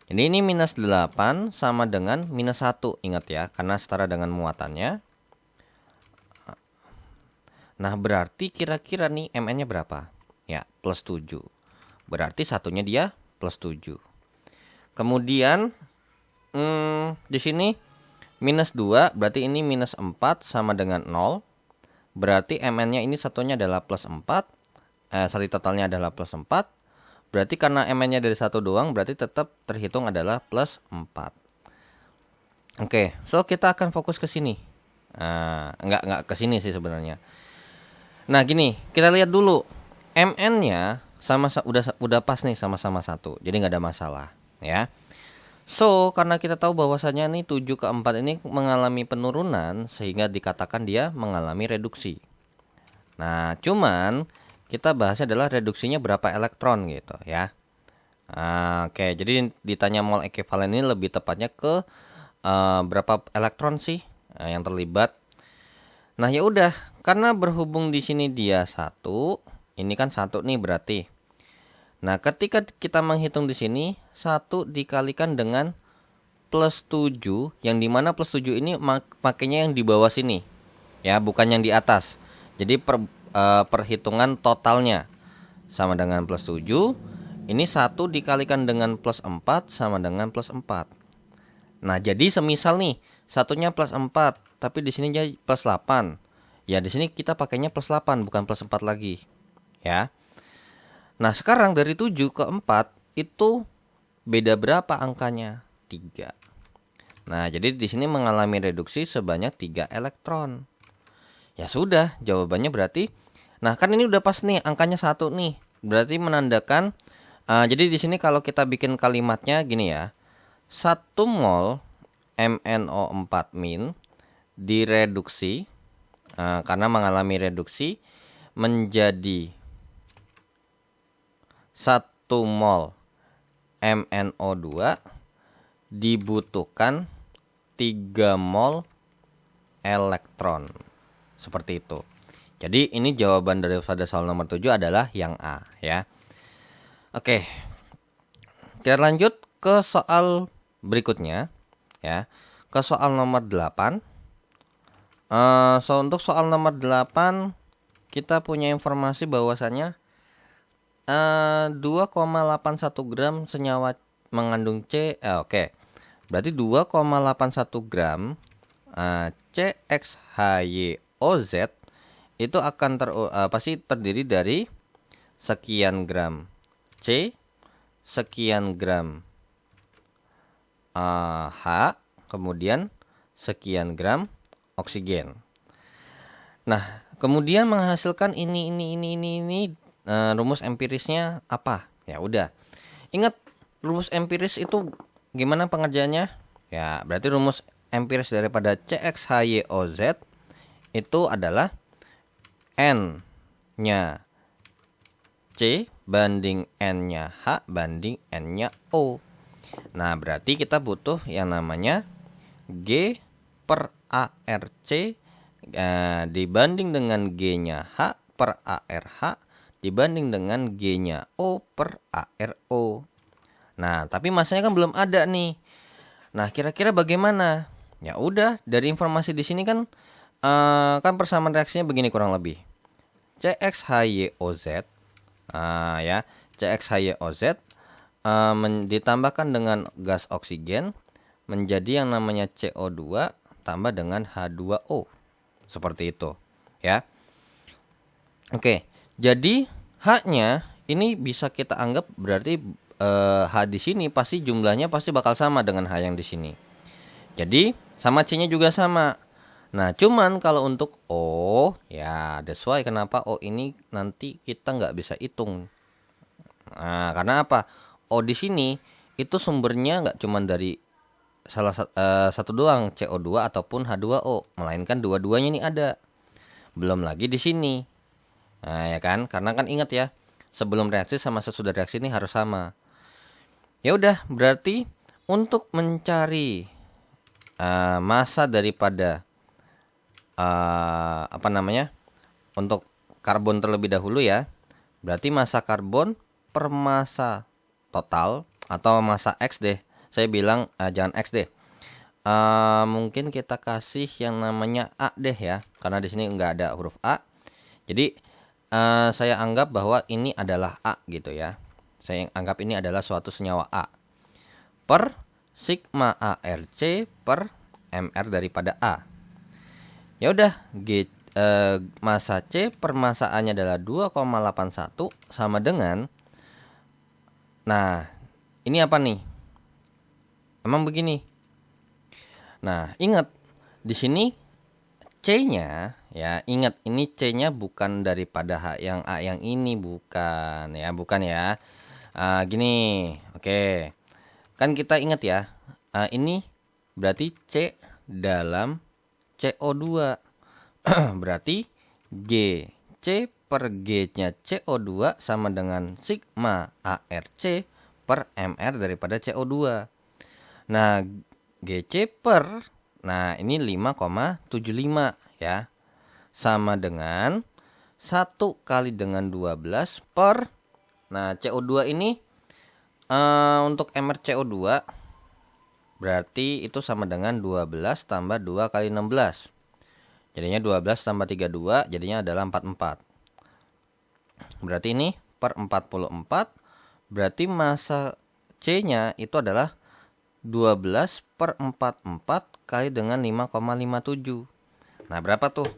Speaker 1: Jadi ini minus 8 sama dengan minus 1. Ingat ya, karena setara dengan muatannya. Nah, berarti kira-kira nih Mn-nya berapa? Ya, plus 7. Berarti satunya dia plus 7. Kemudian di sini minus 2, berarti ini minus 4 sama dengan 0. Berarti Mn-nya ini satunya adalah plus 4. Sorry, totalnya adalah plus 4. Berarti karena Mn-nya dari 1 doang, berarti tetap terhitung adalah plus 4. Oke, so kita akan fokus ke sini. Enggak ke sini sih sebenarnya. Nah, gini, kita lihat dulu. Mn-nya udah pas nih sama-sama 1. Jadi enggak ada masalah, ya. So, karena kita tahu bahwasanya nih 7 ke 4 ini mengalami penurunan, sehingga dikatakan dia mengalami reduksi. Nah, cuman kita bahasnya adalah reduksinya berapa elektron gitu ya. Oke, jadi ditanya mol ekuivalen ini lebih tepatnya ke berapa elektron sih yang terlibat. Nah ya udah, karena berhubung di sini dia satu, ini kan satu nih berarti. Nah ketika kita menghitung di sini, satu dikalikan dengan plus 7, yang dimana plus 7 ini makanya yang di bawah sini ya, bukan yang di atas. Jadi perhitungan totalnya sama dengan plus 7. Ini 1 dikalikan dengan plus 4 sama dengan plus 4. Nah, jadi semisal nih, satunya plus 4, tapi di sini jadi plus 8. Ya, di sini kita pakainya plus 8, bukan plus 4 lagi. Ya. Nah, sekarang dari 7 ke 4 itu beda berapa angkanya? 3. Nah, jadi di sini mengalami reduksi sebanyak 3 elektron. Ya sudah, jawabannya berarti. Nah, kan ini udah pas nih, angkanya 1 nih. Berarti menandakan jadi di sini kalau kita bikin kalimatnya gini ya. 1 mol MnO4- direduksi karena mengalami reduksi menjadi 1 mol MnO2 dibutuhkan 3 mol elektron. Seperti itu. Jadi ini jawaban daripada soal nomor 7 adalah yang A ya. Oke. Kita lanjut ke soal berikutnya ya. Ke soal nomor 8. Untuk soal nomor 8 kita punya informasi bahwasannya 2,81 gram senyawa mengandung C. Oke. Berarti 2,81 gram CXHYOZ itu akan pasti terdiri dari sekian gram C, sekian gram H, kemudian sekian gram oksigen. Nah, kemudian menghasilkan ini rumus empirisnya apa? Ya udah. Ingat rumus empiris itu gimana pengerjaannya? Ya, berarti rumus empiris daripada CXHYOZ itu adalah N-nya C banding N-nya H banding N-nya O. Nah, berarti kita butuh yang namanya G per ARC dibanding dengan G-nya H per ARH dibanding dengan G-nya O per ARO. Nah, tapi masanya kan belum ada nih. Nah, kira-kira bagaimana? Ya udah, dari informasi di sini kan persamaan reaksinya begini kurang lebih. CXHYOZ ya, CXHYOZ ditambahkan dengan gas oksigen menjadi yang namanya CO2 tambah dengan H2O. Seperti itu, ya. Oke, jadi H-nya ini bisa kita anggap berarti H di sini pasti jumlahnya pasti bakal sama dengan H yang di sini. Jadi sama C-nya juga sama. Nah, cuman kalau untuk O, ya that's why kenapa O ini nanti kita nggak bisa hitung. Nah, karena apa? O di sini itu sumbernya nggak cuman dari salah satu doang, CO2 ataupun H2O, melainkan dua-duanya ini ada. Belum lagi di sini. Nah, ya kan? Karena kan ingat ya, sebelum reaksi sama sesudah reaksi ini harus sama. Ya udah, berarti untuk mencari massa daripada untuk karbon terlebih dahulu ya. Berarti massa karbon per massa total atau massa X deh. Saya bilang jangan X deh. Mungkin kita kasih yang namanya A deh ya, karena di sini nggak ada huruf A. Jadi saya anggap bahwa ini adalah A gitu ya. Saya anggap ini adalah suatu senyawa A per sigma ARC per MR daripada A. Ya udah, massa C per massa A-nya adalah 2,81 sama dengan, nah ini apa nih? Emang begini. Nah, ingat di sini C-nya ya, ingat ini C-nya bukan daripada H yang A yang ini, bukan ya. Gini, oke. Kan kita ingat ya, ini berarti C dalam CO2. Berarti G C per G-nya CO2 sama dengan sigma ARC per MR daripada CO2. Nah, GC per, nah ini 5,75 ya. Sama dengan 1 kali dengan 12 per, nah CO2 ini untuk MR CO2 berarti itu sama dengan 12 tambah 2 kali 16. Jadinya 12 tambah 32 jadinya adalah 44. Berarti ini per 44. Berarti massa C-nya itu adalah 12 per 44 kali dengan 5,57. Nah berapa tuh?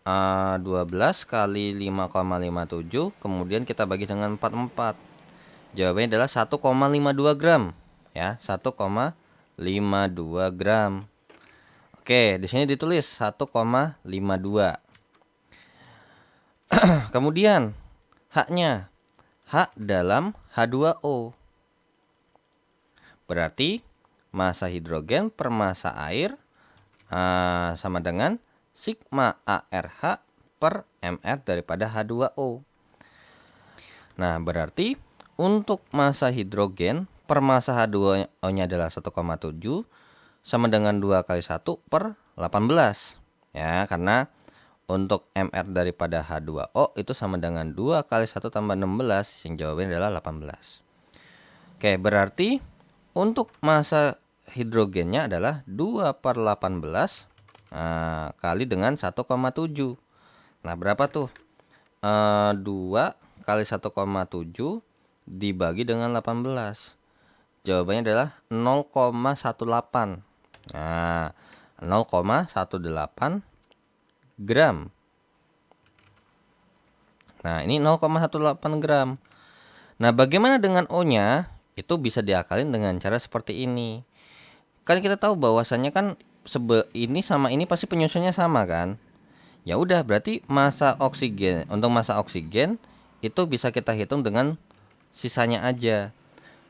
Speaker 1: 12 kali 5,57 kemudian kita bagi dengan 44. Jawabannya adalah 1,52 gram ya, 1,52 gram. Oke, di sini ditulis 1,52. Kemudian H-nya, H dalam H2O. Berarti massa hidrogen per massa air sama dengan sigma ARH per MR daripada H2O. Nah, berarti untuk massa hidrogen per massa H2O-nya adalah 1,7 sama dengan 2 kali 1 per 18. Ya, karena untuk MR daripada H2O itu sama dengan 2 kali 1 tambah 16, yang jawabannya adalah 18. Oke, berarti untuk massa hidrogennya adalah 2 per 18 kali dengan 1,7. Nah, berapa tuh? 2 kali 1,7 dibagi dengan 18. Jawabannya adalah 0,18. Nah, 0,18 gram. Nah, ini 0,18 gram. Nah, bagaimana dengan O-nya? Itu bisa diakalin dengan cara seperti ini. Kan kita tahu bahwasannya kan ini sama ini pasti penyusunnya sama kan? Ya udah, berarti massa oksigen, untuk massa oksigen itu bisa kita hitung dengan sisanya aja.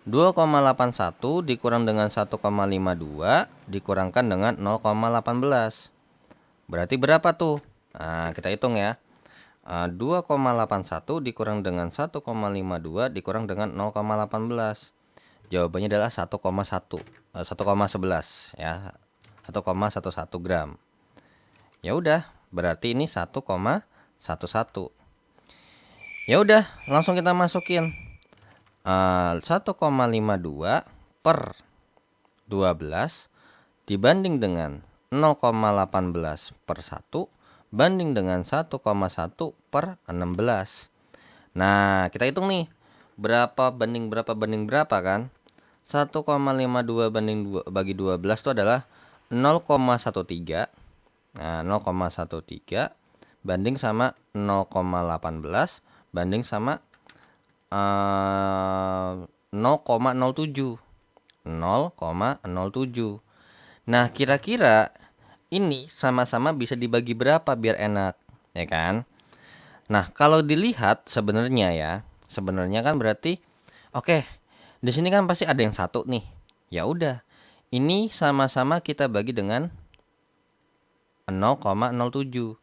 Speaker 1: 2,81 dikurang dengan 1,52 dikurangkan dengan 0,18. Berarti berapa tuh? Nah, kita hitung ya. 2,81 dikurang dengan 1,52 dikurang dengan 0,18. Jawabannya adalah 1,11 ya. 1,11 gram. Ya udah, berarti ini 1,11. Ya udah, langsung kita masukin 1,52 per 12 dibanding dengan 0,18 per 1 banding dengan 1,1 per 16. Nah, kita hitung nih. Berapa banding berapa kan? 1,52 banding 2 bagi 12 itu adalah 0,13. Nah, 0,13 banding sama 0,18 banding sama 0,07. 0,07. Nah, kira-kira ini sama-sama bisa dibagi berapa biar enak, ya kan? Nah, kalau dilihat sebenarnya kan berarti oke, di sini kan pasti ada yang satu nih. Ya udah, ini sama-sama kita bagi dengan 0,07.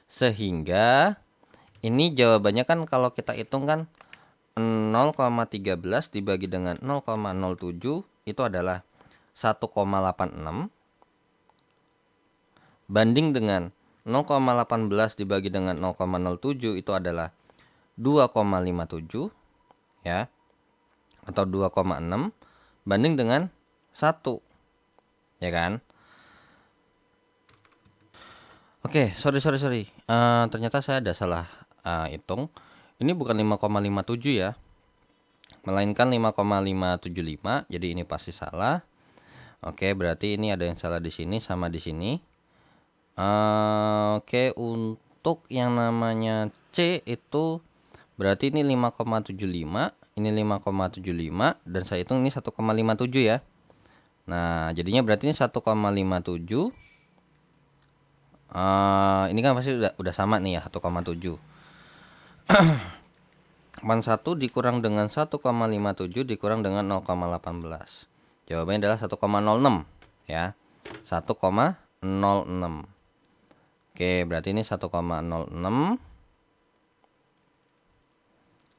Speaker 1: Sehingga ini jawabannya kan kalau kita hitung kan 0,13 dibagi dengan 0,07 itu adalah 1,86 banding dengan 0,18 dibagi dengan 0,07 itu adalah 2,57 ya, atau 2,6 banding dengan 1, ya kan? Oke, sorry. Ternyata saya ada salah hitung. Ini bukan 5,57 ya, melainkan 5,575. Jadi ini pasti salah. Oke, berarti ini ada yang salah di sini sama di sini. Oke, untuk yang namanya C itu berarti ini 5,75, ini 5,75 dan saya hitung ini 1,57 ya. Nah, jadinya berarti ini 1,57. Ini kan pasti udah sama nih ya, 1,7. 1 dikurang dengan 1,57 dikurang dengan 0,18. Jawabannya adalah 1,06 ya. 1,06. Oke, berarti ini 1,06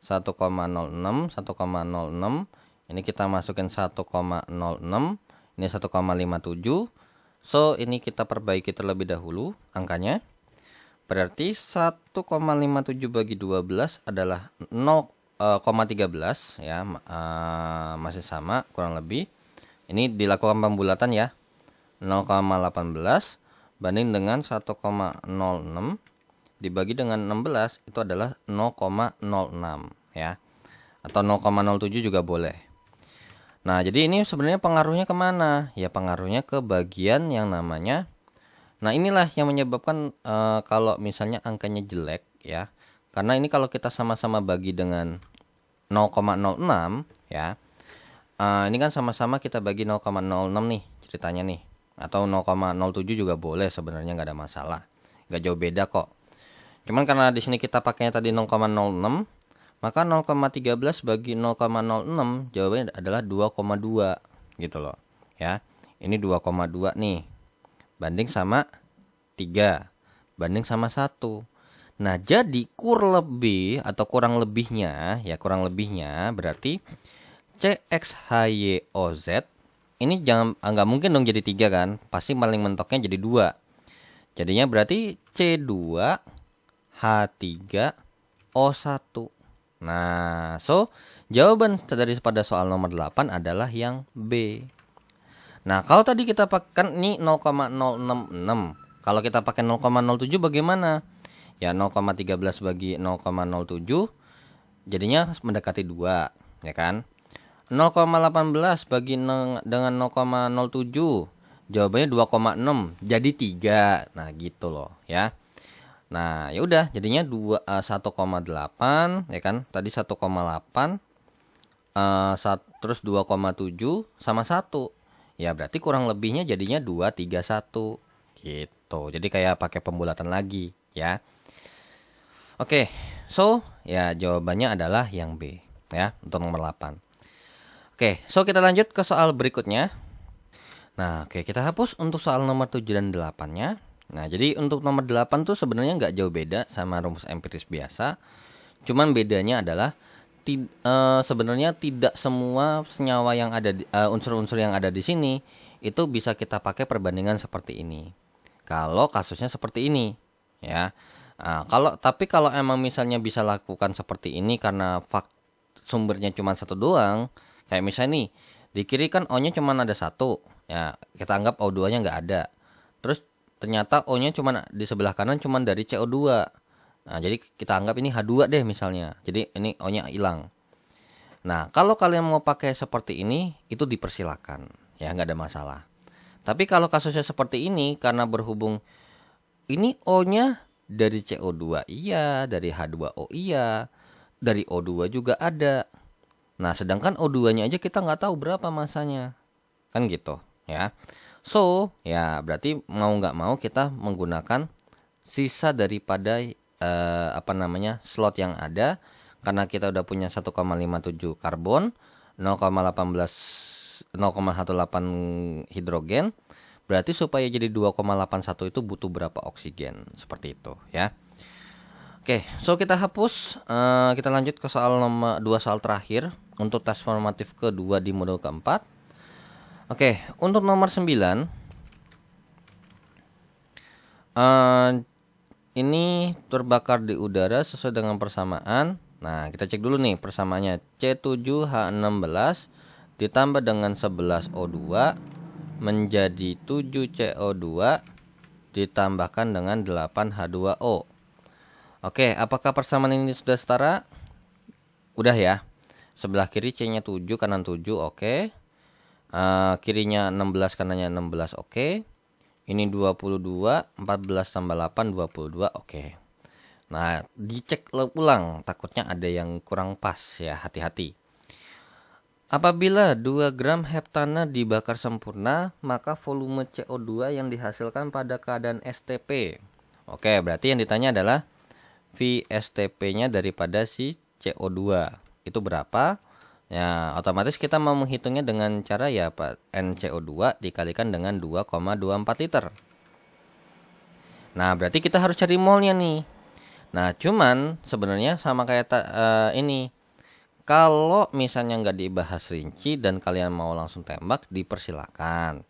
Speaker 1: 1,06, 1,06. Ini kita masukin 1,06. Ini 1,57. So, ini kita perbaiki terlebih dahulu angkanya. Berarti 1,57 bagi 12 adalah 0,13 ya. Masih sama kurang lebih. Ini dilakukan pembulatan ya. 0,18 banding dengan 1,06 dibagi dengan 16 itu adalah 0,06 ya. Atau 0,07 juga boleh. Nah, jadi ini sebenarnya pengaruhnya kemana? Ya, pengaruhnya ke bagian yang namanya. Nah, inilah yang menyebabkan kalau misalnya angkanya jelek ya. Karena ini kalau kita sama-sama bagi dengan 0,06 ya. Ini kan sama-sama kita bagi 0,06 nih ceritanya nih. Atau 0,07 juga boleh sebenarnya, nggak ada masalah. Nggak jauh beda kok. Cuman karena di sini kita pakainya tadi 0,06, maka 0,13 bagi 0,06 jawabannya adalah 2,2 gitu loh. Ya. Ini 2,2 nih. Banding sama 3. Banding sama 1. Nah, jadi kurang lebihnya berarti CXHYOZ ini nggak mungkin dong jadi 3 kan? Pasti paling mentoknya jadi 2. Jadinya berarti C2H3O1. Nah, so jawaban daripada soal nomor 8 adalah yang B. Nah, kalau tadi kita pakai ini 0,066. Kalau kita pakai 0,07 bagaimana? Ya 0,13 bagi 0,07 jadinya mendekati 2, ya kan? 0,18 bagi dengan 0,07 jawabannya 2,6 jadi 3. Nah, gitu loh ya. Nah, ya udah jadinya 1,8 ya kan? Tadi 1,8 terus 2,7 sama 1. Ya berarti kurang lebihnya jadinya 231 gitu. Jadi kayak pakai pembulatan lagi ya. Oke, so ya jawabannya adalah yang B ya untuk nomor 8. Oke, so kita lanjut ke soal berikutnya. Nah, oke, kita hapus untuk soal nomor 7 dan 8-nya. Nah, jadi untuk nomor 8 tuh sebenarnya nggak jauh beda sama rumus empiris biasa. Cuman bedanya adalah sebenarnya tidak semua senyawa yang ada unsur-unsur yang ada di sini itu bisa kita pakai perbandingan seperti ini. Kalau kasusnya seperti ini, ya. Nah, kalau emang misalnya bisa lakukan seperti ini karena sumbernya cuma satu doang. Kayak misalnya nih, di kiri kan O-nya cuma ada 1. Ya, kita anggap O2-nya nggak ada. Terus ternyata O-nya cuma di sebelah kanan cuma dari CO2. Nah, jadi kita anggap ini H2 deh misalnya. Jadi ini O-nya hilang. Nah, kalau kalian mau pakai seperti ini, itu dipersilakan. Ya, nggak ada masalah. Tapi kalau kasusnya seperti ini, karena berhubung ini O-nya dari CO2 iya, dari H2O iya, dari O2 juga ada. Nah, sedangkan O2-nya aja kita nggak tahu berapa masanya. Kan gitu, ya. So, ya berarti mau nggak mau kita menggunakan sisa daripada slot yang ada. Karena kita udah punya 1,57 karbon, 0,18 hidrogen. Berarti supaya jadi 2,81 itu butuh berapa oksigen. Seperti itu, ya. Oke, so kita hapus. Kita lanjut ke soal nomor 2 soal terakhir untuk tes formatif kedua di modul keempat. Oke, untuk nomor 9 ini terbakar di udara sesuai dengan persamaan. Nah, kita cek dulu nih persamaannya. C7H16 ditambah dengan 11O2 menjadi 7CO2 ditambahkan dengan 8H2O. Oke, apakah persamaan ini sudah setara? Udah ya. Sebelah kiri C-nya 7, kanan 7, oke. Kirinya 16, kanannya 16, oke. Ini 22, 14 tambah 8, 22, oke. Nah, dicek ulang, takutnya ada yang kurang pas ya, hati-hati. Apabila 2 gram heptana dibakar sempurna, maka volume CO2 yang dihasilkan pada keadaan STP. Oke, berarti yang ditanya adalah VSTP-nya daripada si CO2 itu berapa? Ya, otomatis kita mau menghitungnya dengan cara ya Pak, NCO2 dikalikan dengan 2,24 liter. Nah, berarti kita harus cari molnya nih. Nah, cuman sebenarnya sama kayak ini. Kalau misalnya nggak dibahas rinci dan kalian mau langsung tembak, dipersilakan.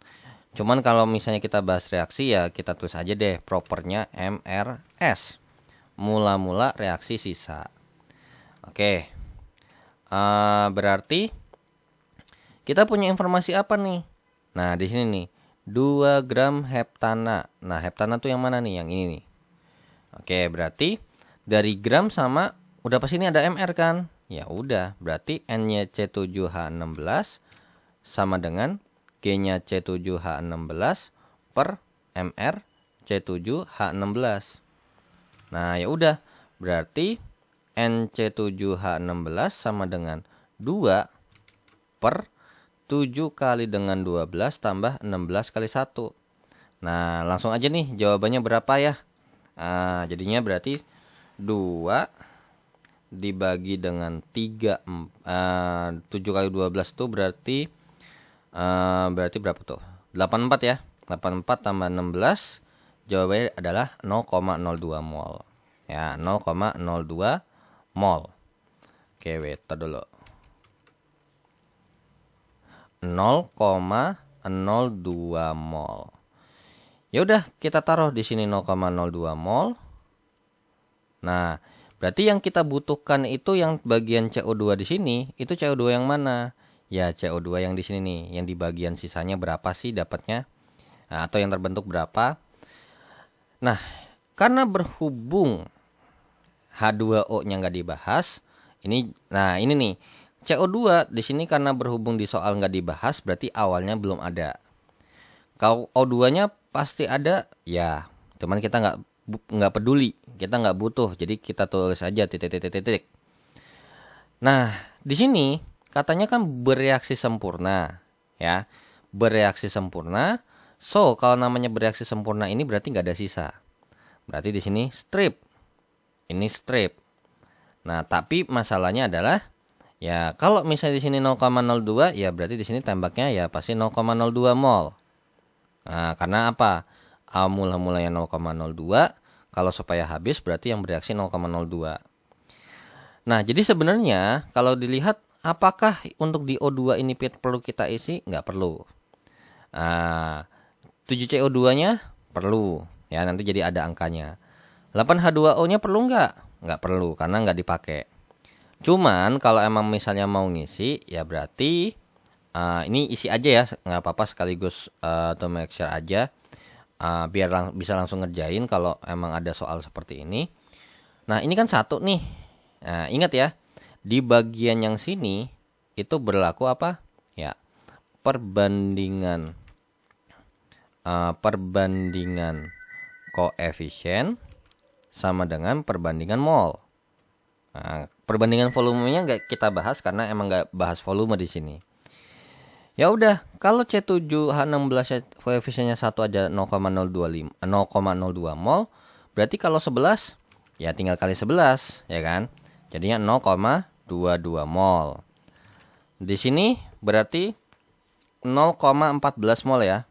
Speaker 1: Cuman kalau misalnya kita bahas reaksi ya kita tulis aja deh propernya MRS. Mula-mula reaksi sisa. Oke. Berarti kita punya informasi apa nih? Nah, di sini nih. 2 gram heptana. Nah, heptana tuh yang mana nih? Yang ini nih. Oke, berarti dari gram sama udah pasti ini ada MR kan? Ya udah, berarti N-nya C7H16 sama dengan G-nya C7H16 per MR C7H16. Nah, ya udah, berarti NC7H16 sama dengan 2 per 7 kali dengan 12 tambah 16 kali 1. Nah, langsung aja nih jawabannya berapa ya? Jadinya berarti 2 dibagi dengan 3, 7 kali 12 itu berarti berapa tuh? 84 ya. 84 tambah 16 jawabannya adalah 0,02 mol. Ya, 0,02 mol. Oke, wait dulu. 0,02 mol. Ya udah, kita taruh di sini 0,02 mol. Nah, berarti yang kita butuhkan itu yang bagian CO2 di sini, itu CO2 yang mana? Ya, CO2 yang di sini nih, yang di bagian sisanya berapa sih dapatnya? Nah, atau yang terbentuk berapa? Nah, karena berhubung H2O-nya nggak dibahas, ini nih, CO2 di sini karena berhubung di soal nggak dibahas, berarti awalnya belum ada. Kalau O2-nya pasti ada, ya, cuman kita nggak peduli, kita nggak butuh, jadi kita tulis aja titik. Nah, di sini katanya kan bereaksi sempurna, ya, bereaksi sempurna. So, kalau namanya bereaksi sempurna ini berarti nggak ada sisa. Berarti di sini strip, ini strip. Nah, tapi masalahnya adalah, ya, kalau misalnya di sini 0,02, ya berarti di sini tembaknya ya pasti 0,02 mol. Nah, karena apa? Mula-mulanya 0,02. Kalau supaya habis berarti yang bereaksi 0,02. Nah, jadi sebenarnya kalau dilihat apakah untuk di O2 ini perlu kita isi? Nggak perlu. 7 CO2-nya perlu. Ya, nanti jadi ada angkanya. 8 H2O-nya perlu nggak? Nggak perlu, karena nggak dipakai. Cuman kalau emang misalnya mau ngisi, ya berarti ini isi aja ya. Nggak apa-apa, sekaligus to make sure aja. Biar bisa langsung ngerjain kalau emang ada soal seperti ini. Nah, ini kan 1 nih. Nah, ingat ya, di bagian yang sini itu berlaku apa? Ya, perbandingan koefisien sama dengan perbandingan mol. Nah, perbandingan volumenya nggak kita bahas karena emang nggak bahas volume di sini. Ya udah, kalau C7H16 koefisiennya 1 aja 0,02 mol, berarti kalau 11 ya tinggal kali 11, ya kan? Jadinya 0,22 mol. Di sini berarti 0,14 mol ya.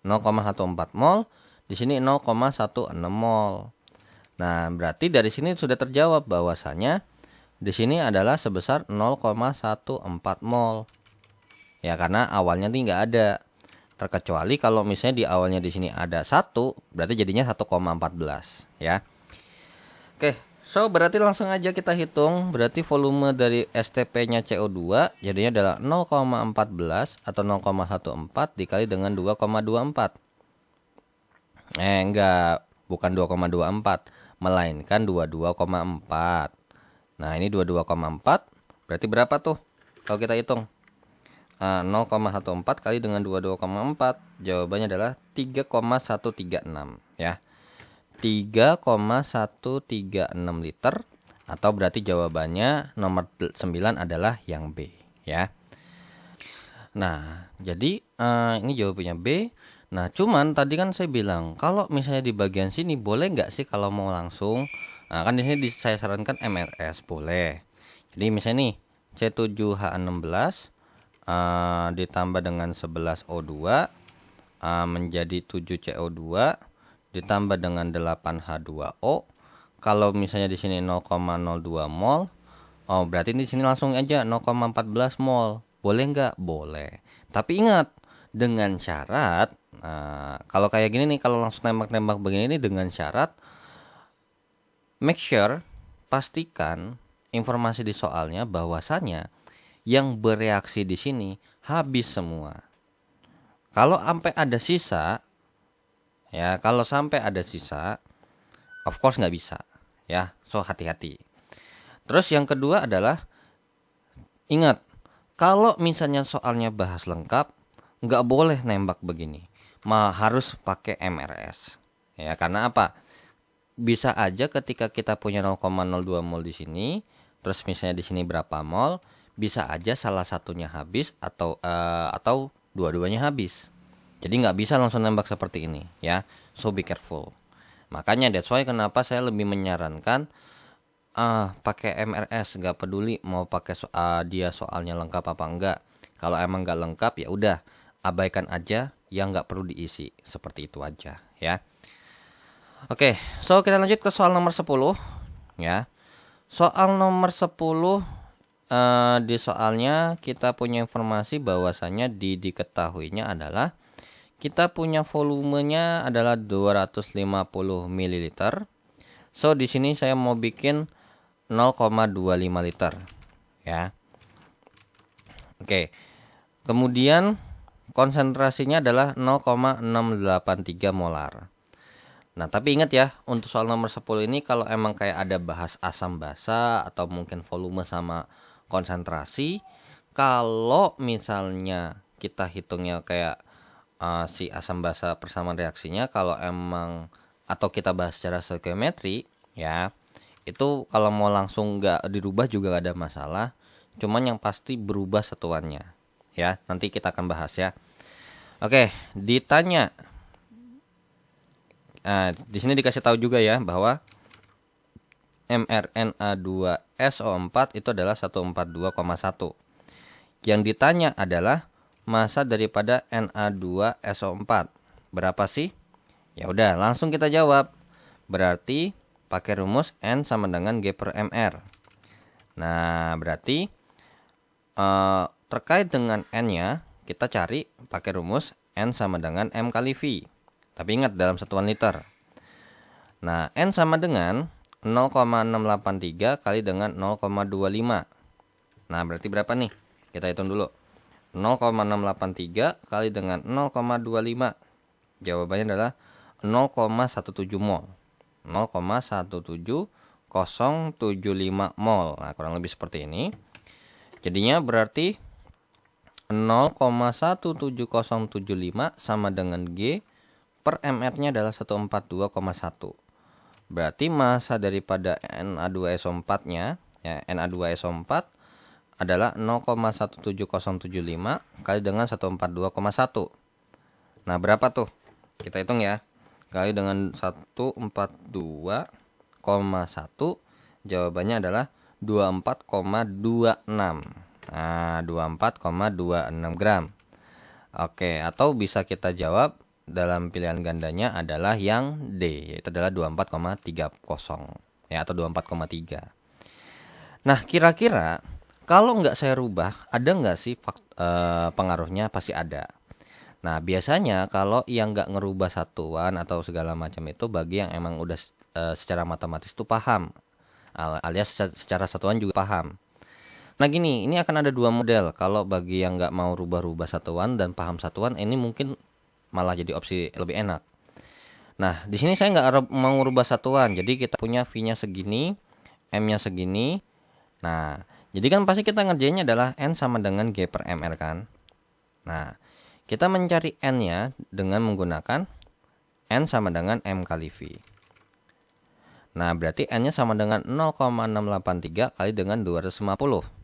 Speaker 1: 0,14 mol, di sini 0,16 mol. Nah, berarti dari sini sudah terjawab bahwasanya di sini adalah sebesar 0,14 mol. Ya, karena awalnya nih nggak ada. Terkecuali kalau misalnya di awalnya di sini ada 1, berarti jadinya 1,14 ya. Oke, so berarti langsung aja kita hitung. Berarti volume dari STP-nya CO2 jadinya adalah 0,14 atau 0,14 dikali dengan 2,24. Enggak, bukan 2,24, melainkan 22,4. Nah, ini 22,4 berarti berapa tuh kalau kita hitung? 0,14 kali dengan 22,4, jawabannya adalah 3,136 ya. 3,136 liter, atau berarti jawabannya nomor 9 adalah yang B ya. Nah, jadi ini jawabannya B. Nah, cuman tadi kan saya bilang kalau misalnya di bagian sini boleh nggak sih kalau mau langsung? Nah, kan di sini saya sarankan MRS boleh. Jadi misalnya nih C7H16 ditambah dengan 11 O2 menjadi 7 CO2 ditambah dengan 8 H2O Kalau misalnya di sini 0,02 mol, oh berarti di sini langsung aja 0,14 mol. Boleh nggak? Boleh. Tapi ingat, dengan syarat, kalau kayak gini nih, kalau langsung nembak-nembak begini nih dengan syarat, make sure, pastikan informasi di soalnya bahwasannya yang bereaksi di sini habis semua. Kalau sampai ada sisa, ya kalau sampai ada sisa, of course nggak bisa, ya. So hati-hati. Terus yang kedua adalah ingat, kalau misalnya soalnya bahas lengkap, nggak boleh nembak begini, harus pakai MRS. Ya karena apa? Bisa aja ketika kita punya 0,02 mol di sini, terus misalnya di sini berapa mol, bisa aja salah satunya habis atau dua-duanya habis. Jadi nggak bisa langsung nembak seperti ini, ya. So be careful. Makanya that's why kenapa saya lebih menyarankan pakai MRS, nggak peduli mau pakai dia soalnya lengkap apa enggak. Kalau emang nggak lengkap ya udah abaikan aja yang nggak perlu diisi, seperti itu aja, ya. Oke, so kita lanjut ke soal nomor 10, ya. Soal nomor 10, di soalnya kita punya informasi bahwasannya diketahuinya adalah kita punya volumenya adalah 250 ml. So di sini saya mau bikin 0,25 liter, ya. Oke. Kemudian konsentrasinya adalah 0,683 molar. Nah, tapi ingat ya, untuk soal nomor 10 ini kalau emang kayak ada bahas asam basa atau mungkin volume sama konsentrasi, kalau misalnya kita hitungnya kayak si asam basa persamaan reaksinya, kalau emang atau kita bahas secara stoikiometri, ya, itu kalau mau langsung nggak dirubah juga gak ada masalah, cuman yang pasti berubah satuannya, ya. Nanti kita akan bahas ya. Oke, ditanya. Di sini dikasih tahu juga ya bahwa mRNA2SO4 itu adalah 142,1. Yang ditanya adalah massa daripada Na2SO4. Berapa sih? Ya udah, langsung kita jawab. Berarti pakai rumus N sama dengan G per MR. Nah, berarti terkait dengan N-nya, kita cari pakai rumus N sama dengan M kali V. Tapi ingat dalam satuan liter. Nah, N sama dengan 0,683 kali dengan 0,25. Nah, berarti berapa nih? Kita hitung dulu. 0,683 kali dengan 0,25. Jawabannya adalah 0,17 mol. 0,17075 mol. Nah, kurang lebih seperti ini. Jadinya berarti 0,17075 sama dengan G per MR-nya adalah 142,1. Berarti massa daripada Na2SO4-nya, ya, Na2SO4 adalah 0,17075 kali dengan 142,1. Nah, berapa tuh? Kita hitung ya. Kali dengan 142,1, jawabannya adalah 24,26. Nah, 24,26 gram. Oke, atau bisa kita jawab dalam pilihan gandanya adalah yang D, yaitu adalah 24,30, ya, atau 24,3. Nah, kira-kira kalau nggak saya rubah, ada nggak sih pengaruhnya? Pasti ada. Nah, biasanya kalau yang nggak ngerubah satuan atau segala macam itu bagi yang emang udah secara matematis tuh paham, alias secara satuan juga paham. Nah gini, ini akan ada dua model. Kalau bagi yang nggak mau rubah-rubah satuan dan paham satuan, ini mungkin malah jadi opsi lebih enak. Nah, di sini saya nggak mau rubah satuan. Jadi kita punya V-nya segini, M-nya segini. Nah, jadi kan pasti kita ngerjainnya adalah N sama dengan G per MR kan. Nah, kita mencari N-nya dengan menggunakan N sama dengan M kali V. Nah, berarti N-nya sama dengan 0,683 kali dengan 250.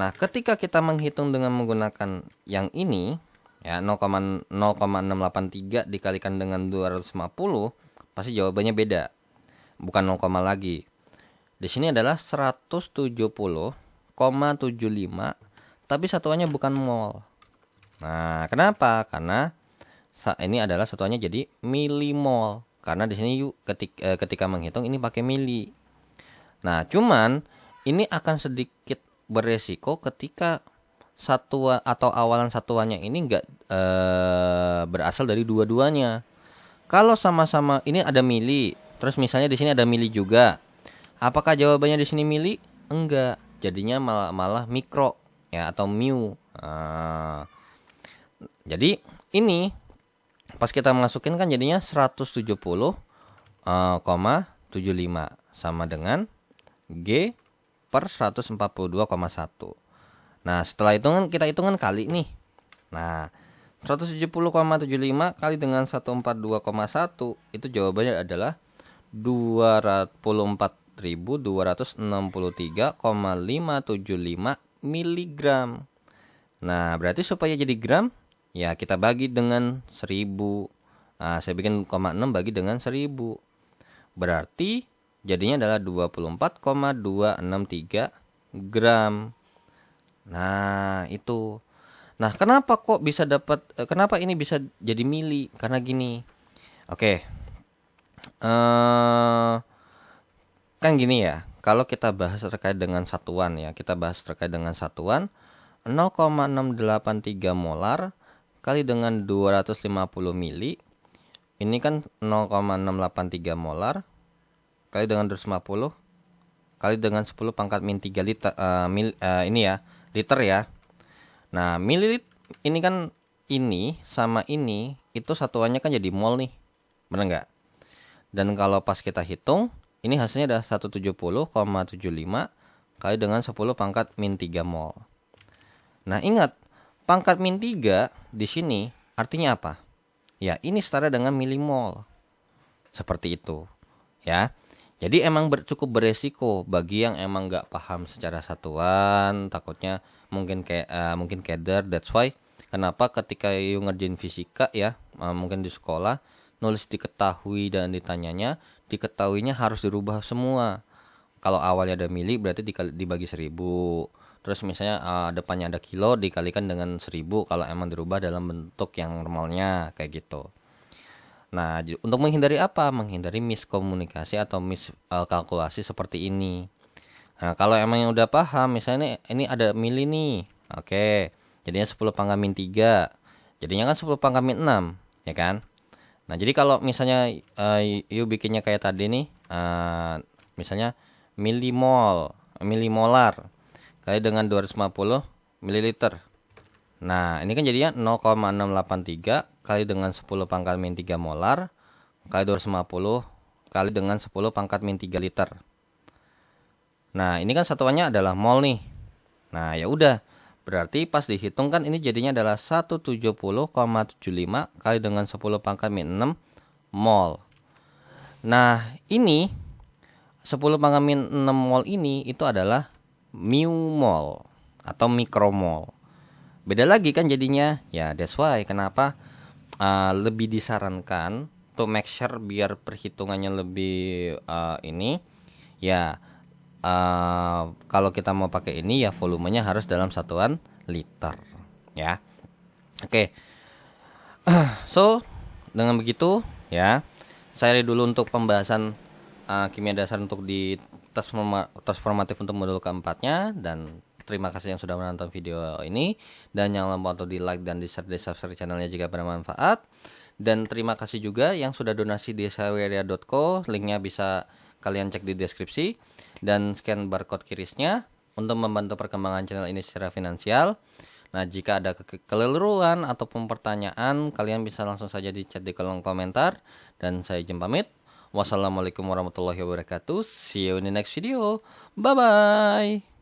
Speaker 1: Nah, ketika kita menghitung dengan menggunakan yang ini, ya 0,683 dikalikan dengan 250, pasti jawabannya beda. Bukan 0, lagi. Di sini adalah 170,75, tapi satuannya bukan mol. Nah, kenapa? Karena ini adalah satuannya jadi milimol. karena di sini ketika menghitung ini pakai mili. Nah, cuman ini akan sedikit beresiko ketika satuan atau awalan satuannya ini enggak berasal dari dua-duanya. Kalau sama-sama ini ada mili, terus misalnya di sini ada mili juga. Apakah jawabannya di sini mili? Enggak. Jadinya malah mikro ya atau mu. Jadi ini pas kita masukin kan jadinya 170,75 sama dengan G per 142,1. Nah, setelah hitungan kita hitungan kali nih. Nah, 170,75 kali dengan 142,1 itu jawabannya adalah 24.263,575 miligram. Nah, berarti supaya jadi gram, ya kita bagi dengan 1000. Nah, saya bikin 0,6 bagi dengan 1000. Berarti jadinya adalah 24,263 gram. Nah, itu. Nah, kenapa ini bisa jadi mili? Karena gini. Oke. Kan gini ya. Kalau kita bahas terkait dengan satuan ya, 0,683 molar kali dengan 250 mili. Ini kan 0,683 molar kali dengan 250 kali dengan 10 pangkat min 3 liter ini ya, liter ya. Nah, mililiter ini kan ini sama ini itu satuannya kan jadi mol nih. Benar enggak? Dan kalau pas kita hitung, ini hasilnya adalah 170,75 kali dengan 10 pangkat min 3 mol. Nah, ingat, pangkat min 3 di sini artinya apa? Ya, ini setara dengan milimol. Seperti itu. Ya. Jadi emang cukup beresiko bagi yang emang nggak paham secara satuan, takutnya mungkin keder. That's why kenapa ketika you ngerjain fisika ya, mungkin di sekolah nulis diketahui dan diketahuinya harus dirubah semua. Kalau awalnya ada mili berarti dibagi 1000. Terus misalnya depannya ada kilo dikalikan dengan 1000 kalau emang dirubah dalam bentuk yang normalnya kayak gitu. Nah, untuk menghindari apa? Menghindari miskomunikasi atau miskalkulasi seperti ini. Nah, kalau emang yang udah paham, misalnya ini ada mili nih. Oke, jadinya 10 pangkat min 3. Jadinya kan 10 pangkat min 6, ya kan? Nah, jadi kalau misalnya you bikinnya kayak tadi nih, misalnya milimolar kali dengan 250 mililiter. Nah, ini kan jadinya 0,683 kali dengan 10 pangkat min 3 molar kali 250 kali dengan 10 pangkat min 3 liter. Nah, ini kan satuannya adalah mol nih. Nah, ya udah. Berarti pas dihitung kan ini jadinya adalah 170,75 kali dengan 10 pangkat min 6 mol. Nah, ini 10 pangkat min 6 mol ini itu adalah mu mol atau mikromol. Beda lagi kan jadinya. Ya, that's why kenapa lebih disarankan to make sure biar perhitungannya lebih ini ya. Kalau kita mau pakai ini ya volumenya harus dalam satuan liter ya. Oke. So dengan begitu ya saya dulu untuk pembahasan kimia dasar untuk di tes formatif untuk modul keempatnya. Dan terima kasih yang sudah menonton video ini, dan jangan lupa untuk di like dan di share, di subscribe channelnya jika bermanfaat. Dan terima kasih juga yang sudah donasi di saweria.co, linknya bisa kalian cek di deskripsi, dan scan barcode kirisnya untuk membantu perkembangan channel ini secara finansial. Nah, jika ada kekeliruan ataupun pertanyaan, kalian bisa langsung saja di chat di kolom komentar. Dan saya izin pamit. Wassalamualaikum warahmatullahi wabarakatuh. See you in the next video. Bye bye.